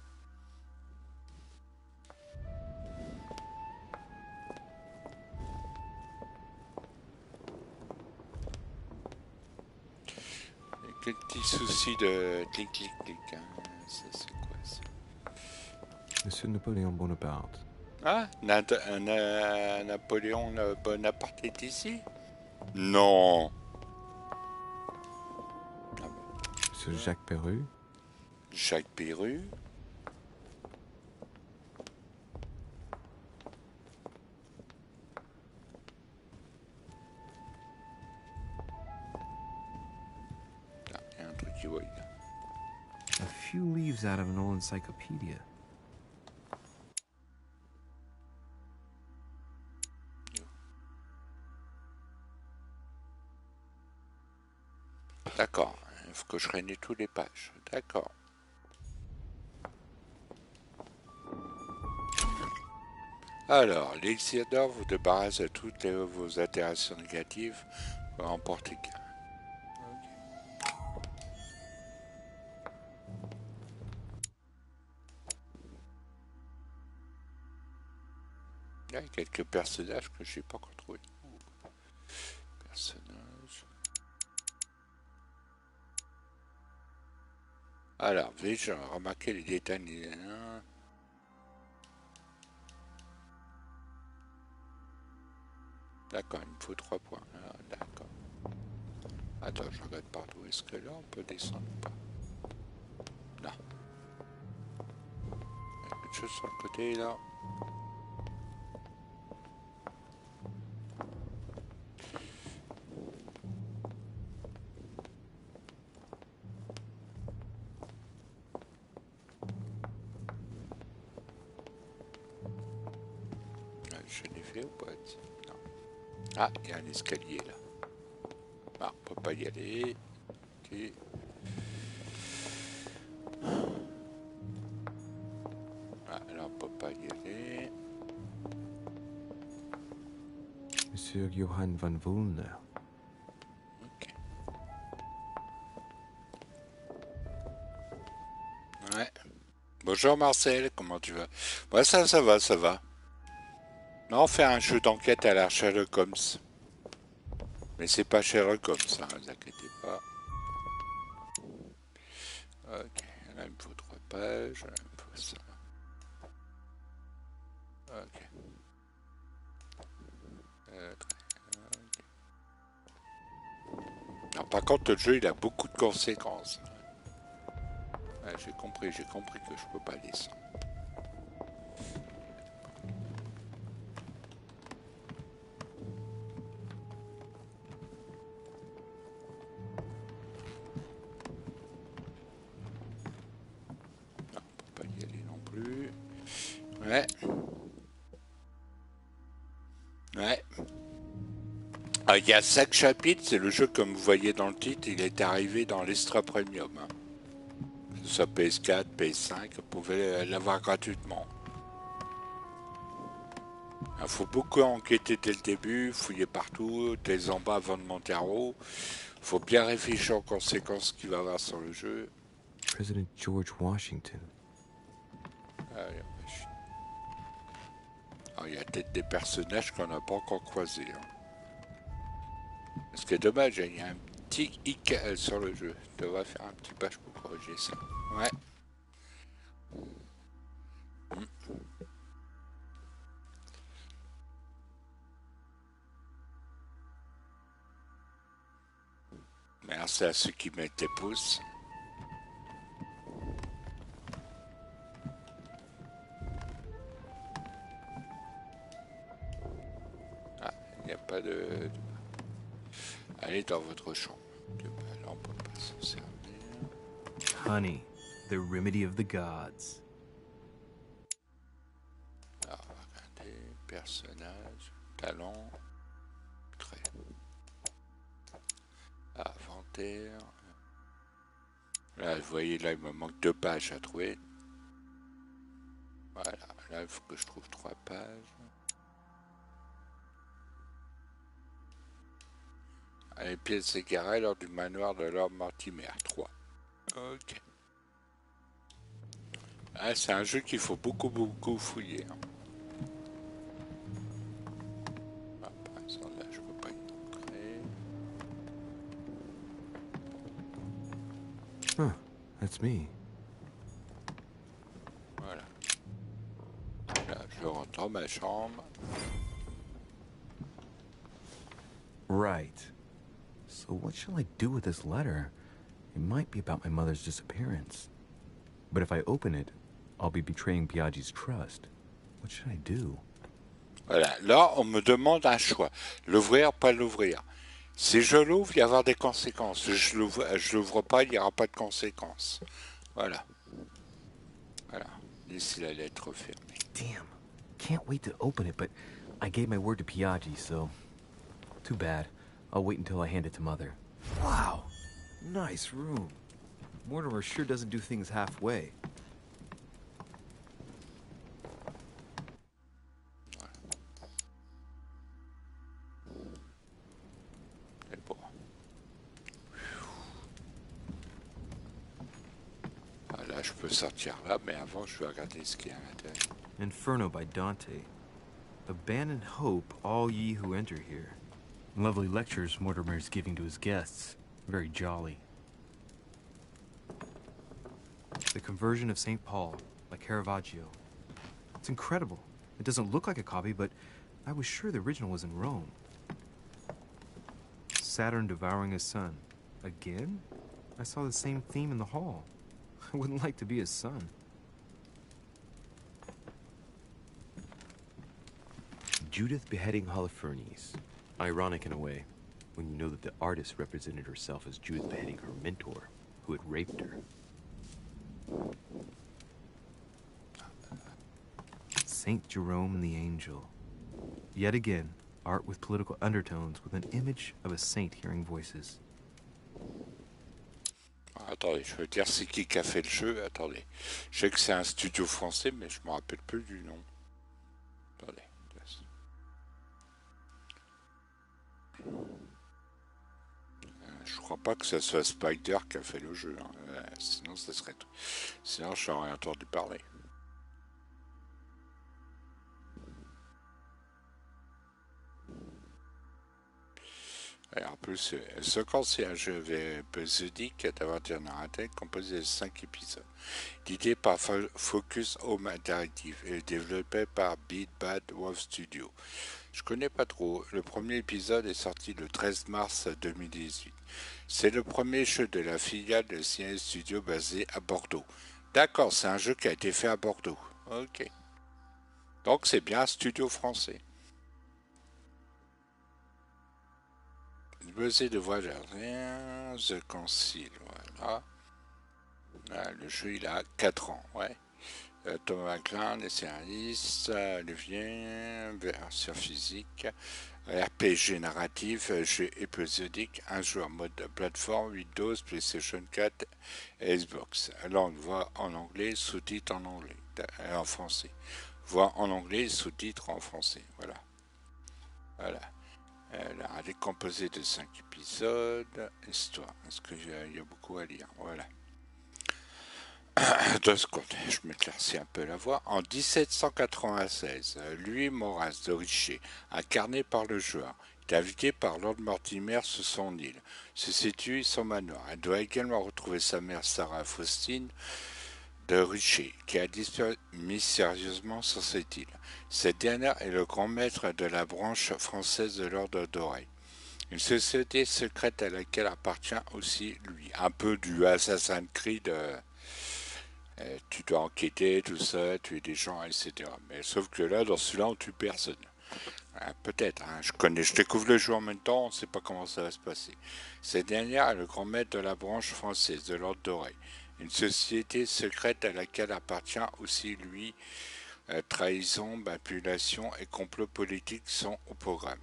Quel petit souci de clic, clic, clic. Hein. C'est quoi ça? Monsieur Napoléon Bonaparte. Ah, Napoléon Bonaparte est ici? Non. Monsieur Jacques Perru. Jacques Perru. Il y a un truc qui voit. A few leaves out of an old encyclopedia. D'accord, il faut que je réunisse toutes les pages. D'accord. Alors, l'élixir d'or vous débarrasse de toutes vos altérations négatives pour emporter qu'un. Il y a quelques personnages que je n'ai pas encore trouvés. Personnages. Alors, vais-je remarquer les détails? D'accord, il me faut 3 points. Ah, d'accord. Attends, je regarde partout. Est-ce que là, on peut descendre ou pas? Non. Il y a quelque chose sur le côté, là. Je l'ai fait ou pas? Non. Ah, il y a un escalier là. Ah, on peut pas y aller. Ok. Ah, là on peut pas y aller. Monsieur Johann van Woolner. Ok. Ouais. Bonjour Marcel, comment tu vas? Ouais, ça va, ça va. Non, on fait un jeu d'enquête à la Sherlock Holmes. Mais c'est pas Sherlock Holmes, hein, ne vous inquiétez pas. Ok, là il me faut 3 pages, là il me faut ça. Ok. Ok. Alors, par contre, le jeu il a beaucoup de conséquences. Ouais, j'ai compris que je peux pas descendre. Ouais. Ouais. Ah, il y a 5 chapitres, c'est le jeu comme vous voyez dans le titre, il est arrivé dans l'Extra Premium. Hein. Que ce soit PS4, PS5, vous pouvez l'avoir gratuitement. Il faut beaucoup enquêter dès le début, fouiller partout, dès en bas avant de monter en haut. Il faut bien réfléchir aux conséquences qu'il va avoir sur le jeu. President George Washington. Ah, il y a peut-être des personnages qu'on n'a pas encore croisés. Hein. Ce qui est dommage, il y a un petit hic sur le jeu. Je devrais faire un petit page pour corriger ça. Ouais. Merci à ceux qui mettent des pouces. Ah, il n'y a pas de... Allez dans votre chambre. Là, on peut pas s'en servir. Honey, the remedy of the gods. Alors, regardez, personnage, talent, trait. Inventaire. Là, vous voyez, là, il me manque 2 pages à trouver. Voilà, là, il faut que je trouve 3 pages. Les pièces égarées lors du manoir de Lord Mortimer. 3. Ok. Ah, c'est un jeu qu'il faut beaucoup fouiller. Hein. Ah, par exemple, là, je peux pas y entrer. Huh, that's me. Voilà. Là, je rentre dans ma chambre. Right. So what shall I do with this letter? It might be about my mother's disappearance. But if I open it, I'll be betraying Biaggi's trust. What should I do? Voilà, là, on me demande un choix. L'ouvrir, pas l'ouvrir. Si je l'ouvre, il va y avoir des conséquences. Si je l'ouvre pas, il n'y aura pas de conséquences. Voilà. Voilà. Ici la lettre fermée. Damn. Can't wait to open it, but I gave my word to Biaggi, so... Too bad. I'll wait until I hand it to Mother. Wow. Nice room. Mortimer sure doesn't do things halfway. C'est bon. Là, je peux sortir là, mais avant, je vais regarder ce qu'il y a à l'intérieur. Inferno by Dante. Abandon hope, all ye who enter here. Lovely lectures Mortimer is giving to his guests. Very jolly. The Conversion of St. Paul by Caravaggio. It's incredible. It doesn't look like a copy, but I was sure the original was in Rome. Saturn devouring his son. Again? I saw the same theme in the hall. I wouldn't like to be his son. Judith beheading Holofernes. Ironic in a way, when you know that the artist represented herself as Judith beheading her mentor, who had raped her. Saint Jerome and the Angel. Yet again, art with political undertones with an image of a saint hearing voices. Attendez, je veux dire c'est qui a fait le jeu. Attendez. Je sais que c'est un studio français, mais je me rappelle plus du nom. Attendez. Je crois pas que ce soit Spider qui a fait le jeu. Hein. Sinon, ça serait tout. Sinon, je n'aurais entendu parler. Et en plus, ce camp, c'est un jeu épisodique d'aventure narrative composé de 5 épisodes. Édité par Focus Home Interactive et développé par Beat Bad Wolf Studio. Je connais pas trop. Le premier épisode est sorti le 13 mars 2018. C'est le premier jeu de la filiale de CN Studio basé à Bordeaux. D'accord, c'est un jeu qui a été fait à Bordeaux. Ok. Donc c'est bien un studio français. Basé de voyage. The Concile, voilà. Le jeu il a 4 ans, ouais. Thomas McLean, les scénaristes, Olivier, version physique, RPG narratif, jeu épisodique, un joueur mode plateforme, Windows, PlayStation 4, Xbox. Langue, voix en anglais, sous-titres en anglais, en français. Voix en anglais, sous-titres en français, voilà. Voilà. Elle est composée de 5 épisodes. Histoire, parce qu'il y a beaucoup à lire, voilà. 2 secondes, je m'éclaircis un peu la voix. En 1796, Louis Maurras de Richer, incarné par le joueur, est invité par Lord Mortimer sur son île. Se situe son manoir. Elle doit également retrouver sa mère Sarah Faustine de Richer, qui a disparu mystérieusement sur cette île. Cette dernière est le grand maître de la branche française de l'Ordre Doré. Une société secrète à laquelle appartient aussi lui. Un peu du Assassin's Creed. Tu dois enquêter, tout ça, tuer des gens, etc. Mais sauf que là, dans celui-là, on tue personne. Peut-être, hein, je découvre le jeu en même temps, on ne sait pas comment ça va se passer. Cette dernière est le grand maître de la branche française de l'Ordre Doré. Une société secrète à laquelle appartient aussi lui. Trahison, manipulation et complot politique sont au programme.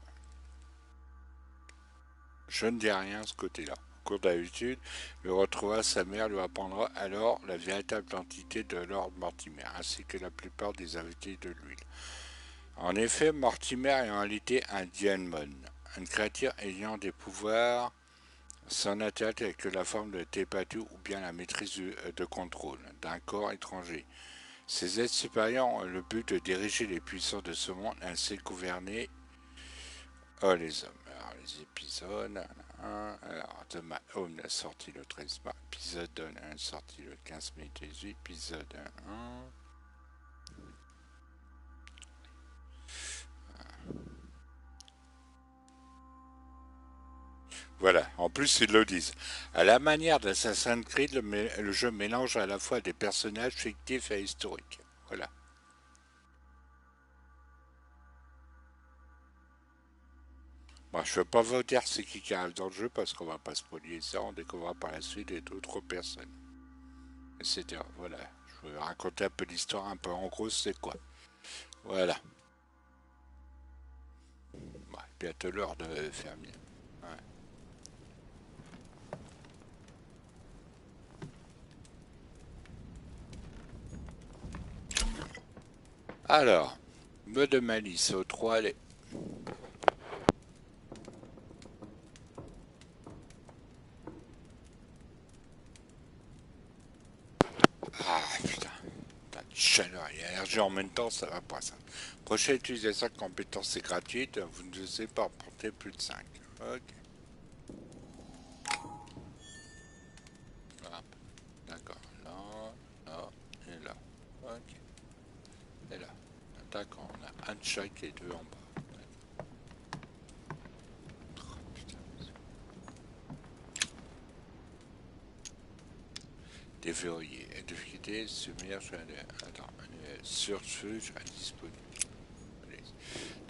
Je ne dis rien à ce côté-là. Cours d'habitude, lui retrouvera sa mère, lui apprendra alors la véritable identité de Lord Mortimer, ainsi que la plupart des invités de l'huile. En effet, Mortimer est en réalité un diamond, Une créature ayant des pouvoirs sans intérêt tels que la forme de télépathie ou bien la maîtrise de contrôle d'un corps étranger. Ces êtres supérieurs ont le but de diriger les puissances de ce monde ainsi de gouverner les hommes. Alors, les épisodes. Alors, The Man Home a sorti le 13 mars. Épisode 1 sorti le 15 mai 18. Épisode 1. Voilà, en plus ils le disent. À la manière d'Assassin's Creed, le jeu mélange à la fois des personnages fictifs et historiques. Voilà. Bon, je ne vais pas vous dire c'est qui arrive dans le jeu parce qu'on va pas spoiler ça, on découvrira par la suite et d'autres personnes. Etc. Voilà. Je vais raconter un peu l'histoire, un peu en gros c'est quoi. Voilà. Bon, bientôt l'heure de faire mieux. Ouais. Alors, mode de malice au 3, allez. Ah putain, t'as de chaleur et énergie en même temps, ça va pas ça. Prochaine utilisation de compétence est gratuite, vous ne devez pas emporter plus de 5. Ok. Hop. D'accord, là, là et là. Ok. Et là. D'accord, on a un de chaque et deux en bas. Oh, putain. Déverrouiller. Difficulté, submerge. Attends, surfuge indisponible.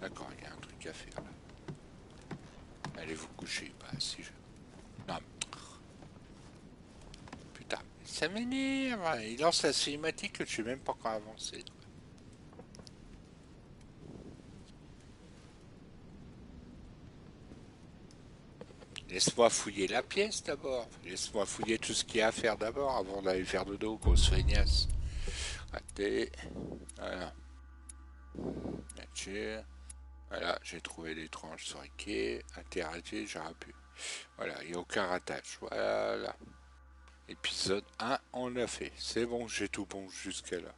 D'accord, il y a un truc à faire là. Allez vous coucher. Bah si je. Non. Putain, ça m'énerve. Il lance la cinématique que je suis même pas encore avancé. Laisse-moi fouiller la pièce d'abord. Laisse-moi fouiller tout ce qu'il y a à faire d'abord avant d'aller faire dodo, grosse feignasse. Raté. Voilà. Nature. Voilà, j'ai trouvé l'étrange sur les quais. Interagir, j'aurais pu. Voilà, il n'y a aucun ratage. Voilà. Épisode 1, on l'a fait. C'est bon, j'ai tout bon jusqu'à là.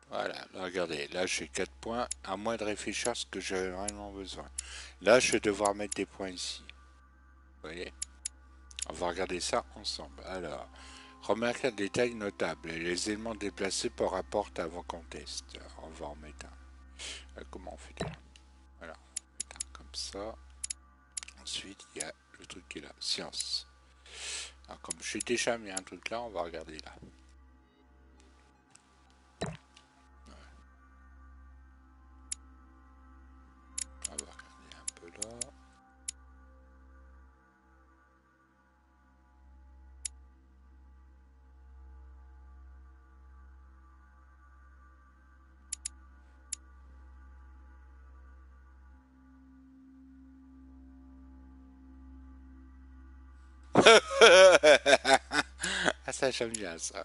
Voilà, là, regardez, là j'ai 4 points, à moins de réfléchir à ce que j'ai vraiment besoin. Là, je vais devoir mettre des points ici. Vous voyez? On va regarder ça ensemble. Alors, remarquez un détail notable. Les éléments déplacés par rapport avant qu'on teste. On va en mettre un. Comment on fait ça? Voilà, on met un comme ça. Ensuite, il y a le truc qui est là, science. Alors, comme j'ai déjà mis un truc là, on va regarder là. On va regarder un peu là. Ah ça j'aime bien ça.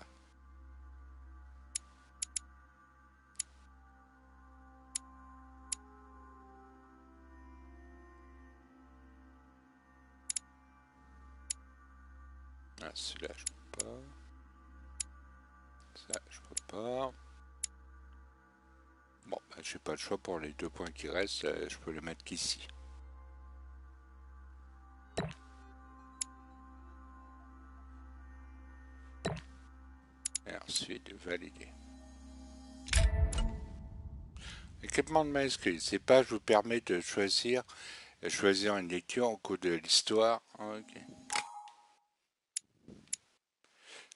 Ah, celui-là je peux pas. Ça je peux pas. Bon bah j'ai pas le choix pour les 2 points qui restent, je peux le mettre qu'ici. Et ensuite valider. Équipement de manuscrit, ces pages vous permettent de choisir une lecture au cours de l'histoire. Ok.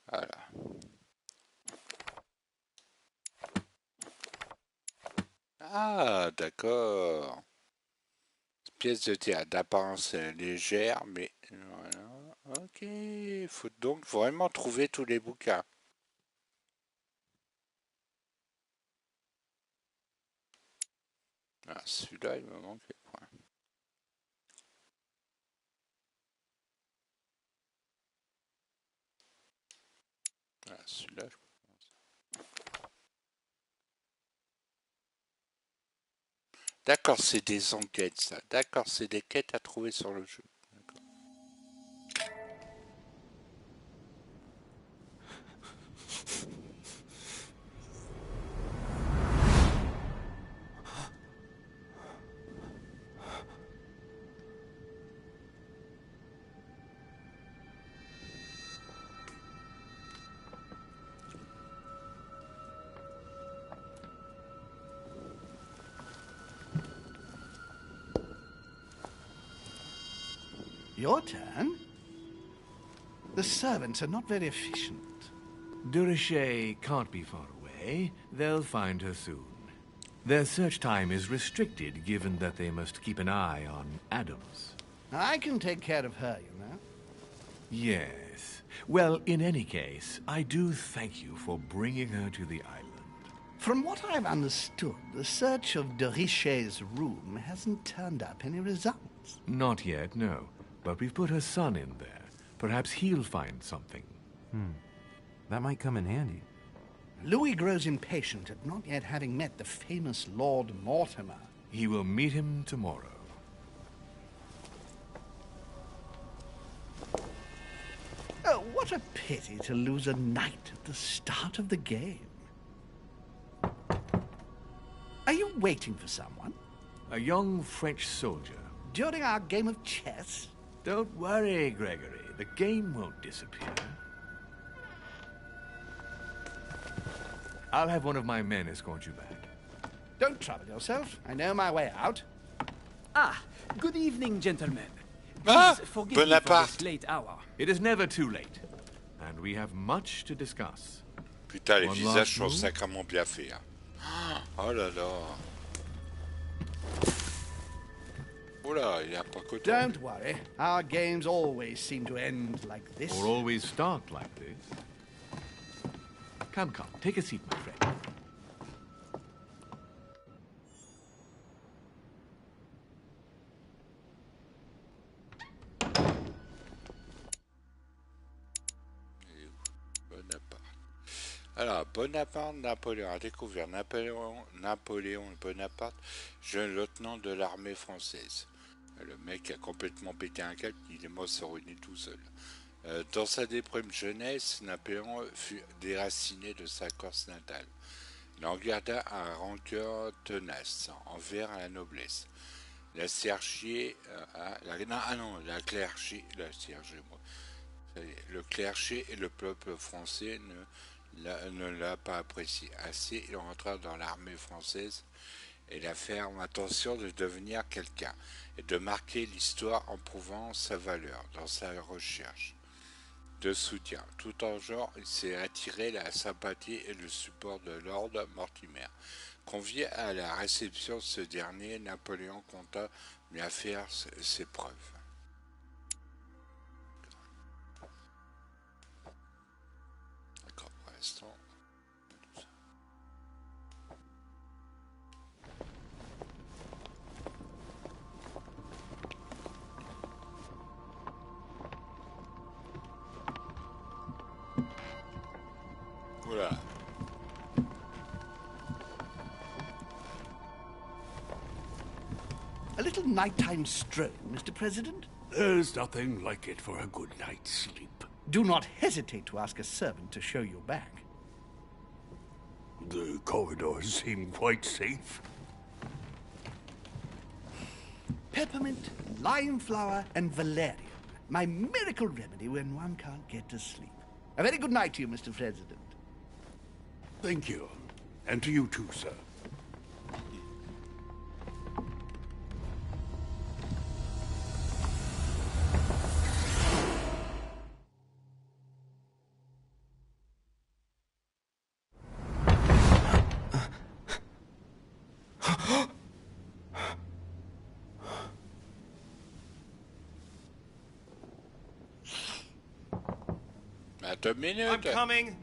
Voilà. Ah d'accord. Pièce de théâtre d'apparence légère, mais voilà. Ok. Il faut donc vraiment trouver tous les bouquins. Ah, celui-là, il me manque les points. Voilà. celui-là. D'accord, c'est des enquêtes, ça. D'accord, c'est des quêtes à trouver sur le jeu. Your turn? The servants are not very efficient. Durocher can't be far away. They'll find her soon. Their search time is restricted, given that they must keep an eye on Adams. I can take care of her, you know. Yes. Well, in any case, I do thank you for bringing her to the island. From what I've understood, the search of Durocher's room hasn't turned up any results. Not yet, no. But we've put her son in there. Perhaps he'll find something. That might come in handy. Louis grows impatient at not yet having met the famous Lord Mortimer. He will meet him tomorrow. Oh, what a pity to lose a knight at the start of the game. Are you waiting for someone? A young French soldier. During our game of chess? Don't worry, Gregory. The game won't disappear. I'll have one of my men escort you back. Don't trouble yourself. I know my way out. Ah, good evening, gentlemen. Please forgive me for this late hour. It is never too late. And we have much to discuss. Putain, les visages sont sacrément bien faits. Hein. Oh là là. Oula, il a pas que toi. Don't worry. Our games always seem to end like this. Or always start like this. Come, come. Take a seat, my friend. Alors, Bonaparte, Napoléon a découvert Napoléon Bonaparte, jeune lieutenant de l'armée française. Le mec a complètement pété un câble, il est mort se ruiner tout seul. Dans sa déprime jeunesse, Napoléon fut déraciné de sa Corse natale. Il en garda un rancœur tenace envers la noblesse. Le clergé et le peuple français ne l'a pas apprécié assez. Il rentra dans l'armée française et la ferme intention de devenir quelqu'un et de marquer l'histoire en prouvant sa valeur dans sa recherche de soutien. Tout en genre, il s'est attiré la sympathie et le support de Lord Mortimer. Convié à la réception de ce dernier, Napoléon compta bien faire ses preuves. D'accord, pour l'instant. Voilà. A little nighttime stroll, Mr. President? There's nothing like it for a good night's sleep. Do not hesitate to ask a servant to show you back. The corridors seem quite safe. Peppermint, lime flower, and valerian. My miracle remedy when one can't get to sleep. A very good night to you, Mr. President. Thank you. And to you too, sir. Attends une minute. I'm coming.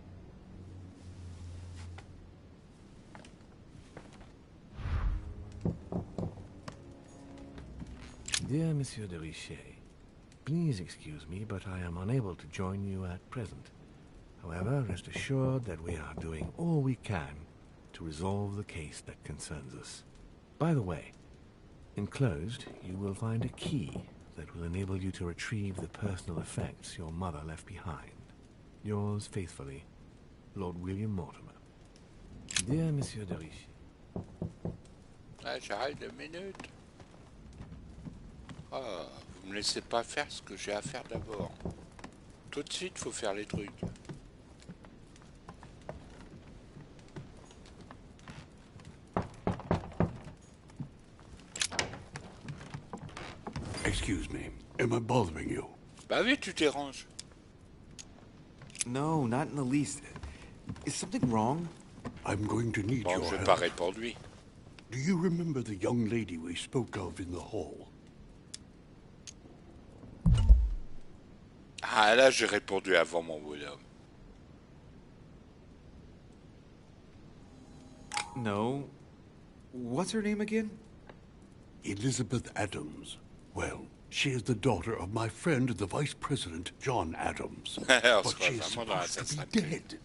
Dear Monsieur de Richet, please excuse me, but I am unable to join you at present. However, rest assured that we are doing all we can to resolve the case that concerns us. By the way, enclosed, you will find a key that will enable you to retrieve the personal effects your mother left behind. Yours faithfully, Lord William Mortimer. Dear Monsieur de Richie. Ah, j'arrive 2 minutes. Ah, vous me laissez pas faire ce que j'ai à faire d'abord. Tout de suite, faut faire les trucs. Excuse me, am I bothering you? Bah oui, tu déranges. No, not in the least. Is something wrong? I'm going to need your Je vais help. pas répondre lui. Do you remember the young lady we spoke of in the hall? Ah là, j'ai répondu avant mon bonhomme. No. What's her name again? Elizabeth Adams. Well, she is the daughter of my friend, the Vice President, John Adams. But she is supposed to be dead.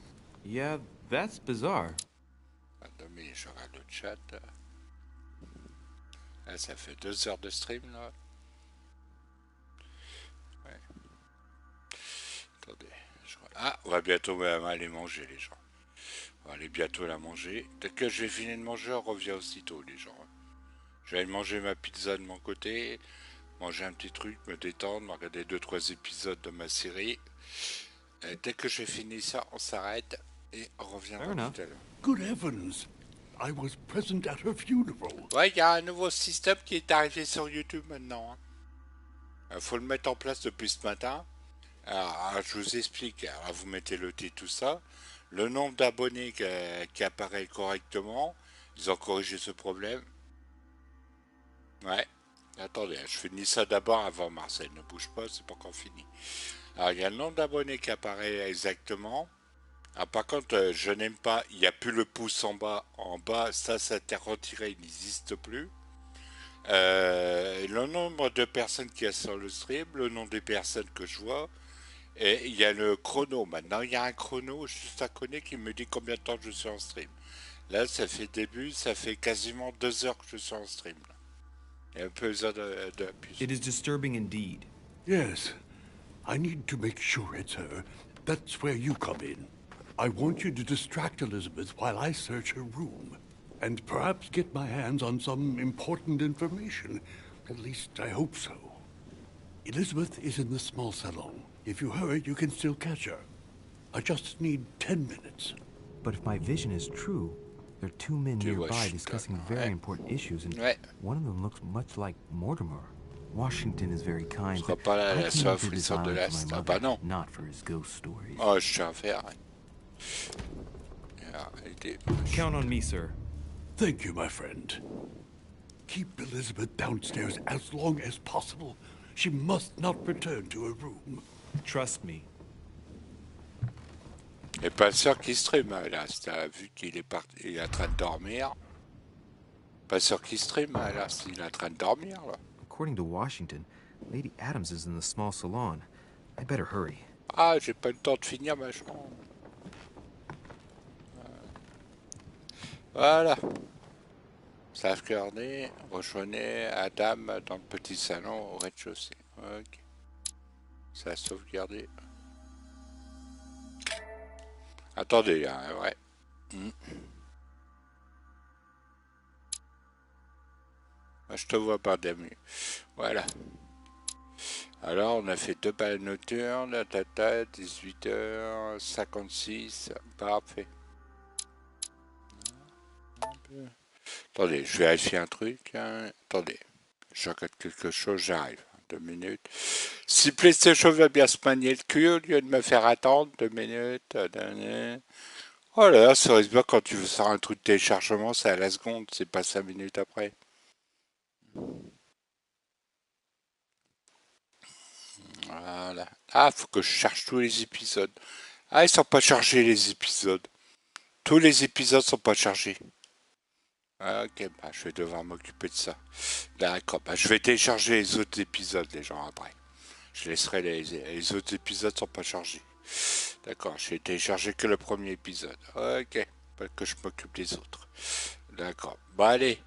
Yeah, that's bizarre. Mais je regarde le chat. Là, ça fait 2 heures de stream, là. Ouais. Attendez. Ah, on va bientôt aller manger, les gens. On va aller bientôt la manger. Dès que j'ai fini de manger, on revient aussitôt, les gens. Je vais aller manger ma pizza de mon côté, manger un petit truc, me détendre, me regarder 2-3 épisodes de ma série. Et dès que j'ai fini ça, on s'arrête et on reviendra tout à l'heure. Good heavens! I was present at her funeral. Ouais, il y a un nouveau système qui est arrivé sur YouTube maintenant. Il faut le mettre en place depuis ce matin. Alors, je vous explique. Alors, vous mettez le titre, tout ça. Le nombre d'abonnés qui apparaît correctement. Ils ont corrigé ce problème. Ouais. Attendez, je finis ça d'abord avant Marcel. Ne bouge pas, c'est pas encore fini. Alors, il y a le nombre d'abonnés qui apparaît exactement. Ah, par contre, je n'aime pas, il n'y a plus le pouce en bas. En bas, ça a été retiré, il n'existe plus. Le nombre de personnes qu'il y a sur le stream, le nom des personnes que je vois, et il y a le chrono. Maintenant, il y a un chrono juste à côté qui me dit combien de temps je suis en stream. Là, ça fait ça fait quasiment 2 heures que je suis en stream. Là. Il y a un peu besoin de plus. It is disturbing indeed. Yes, I need to make sure it's her. That's where you come in. I want you to distract Elizabeth while I search her room, and perhaps get my hands on some important information. At least I hope so. Elizabeth is in the small salon. If you hurry, you can still catch her. I just need 10 minutes. But if my vision is true, there are 2 men nearby discussing very important issues, and one of them looks much like Mortimer. Washington is very kind, but I came to this island for my mother, not for his ghost stories. Oh, je tiens à faire. Count on me, sir. Thank you, my friend. Keep Elizabeth downstairs as long as possible. She must not return to her room. Trust me. Et pas sûr qu'il stream, là, vu qu'il est parti, il est en train de dormir. Pas sûr qu'il stream, là, il est en train de dormir, là. According to Washington, Lady Adams is in the small salon. I better hurry. Ah, j'ai pas le temps de finir ma chambre. Voilà. Sauvegarder, rejoignez Adam dans le petit salon au rez-de-chaussée. Ok. Ça a sauvegardé. Attendez, hein, ouais. Je te vois pas, Dami. Voilà. Alors, on a fait 2 balles nocturnes, 18h56, parfait. Attendez, je vais vérifier un truc. Hein. Attendez, je regarde quelque chose, j'arrive. 2 minutes. Si PlayStation va bien se manier le cul au lieu de me faire attendre 2 minutes. Oh là là, ça risque bien quand tu veux faire un truc de téléchargement, c'est à la seconde, c'est pas 5 minutes après. Voilà. Ah, faut que je cherche tous les épisodes. Ah, ils sont pas chargés les épisodes. Tous les épisodes sont pas chargés. Ah, ok, bah, je vais devoir m'occuper de ça. D'accord, bah, je vais télécharger les autres épisodes, les gens, après. Je laisserai les autres épisodes sont pas chargés. D'accord, j'ai téléchargé que le premier épisode. Ok, pas que je m'occupe des autres. D'accord. Bon allez,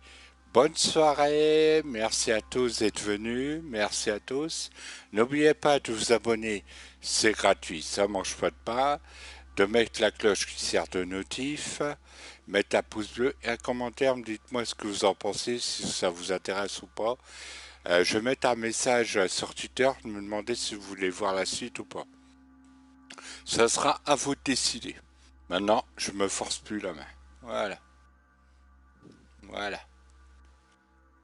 bonne soirée, merci à tous d'être venus, merci à tous. N'oubliez pas de vous abonner, c'est gratuit, ça mange pas de pain. De mettre la cloche qui sert de notif, mettre un pouce bleu et un commentaire, dites-moi ce que vous en pensez, si ça vous intéresse ou pas. Je vais mettre un message sur Twitter, me demander si vous voulez voir la suite ou pas. Ça sera à vous de décider. Maintenant, je me force plus la main. Voilà. Voilà.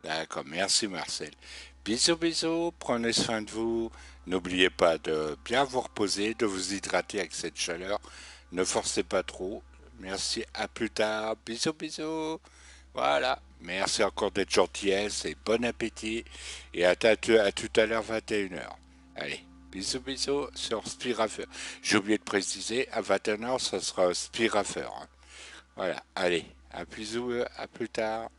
D'accord, merci Marcel. Bisous, bisous, prenez soin de vous. N'oubliez pas de bien vous reposer, de vous hydrater avec cette chaleur. Ne forcez pas trop. Merci, à plus tard. Bisous, bisous. Voilà. Merci encore d'être gentillesse et bon appétit. Et à tout à l'heure, 21h. Allez, bisous, bisous sur Spirafer. J'ai oublié de préciser, à 21h, ça sera Spirafer. Hein. Voilà, allez, à plus tard.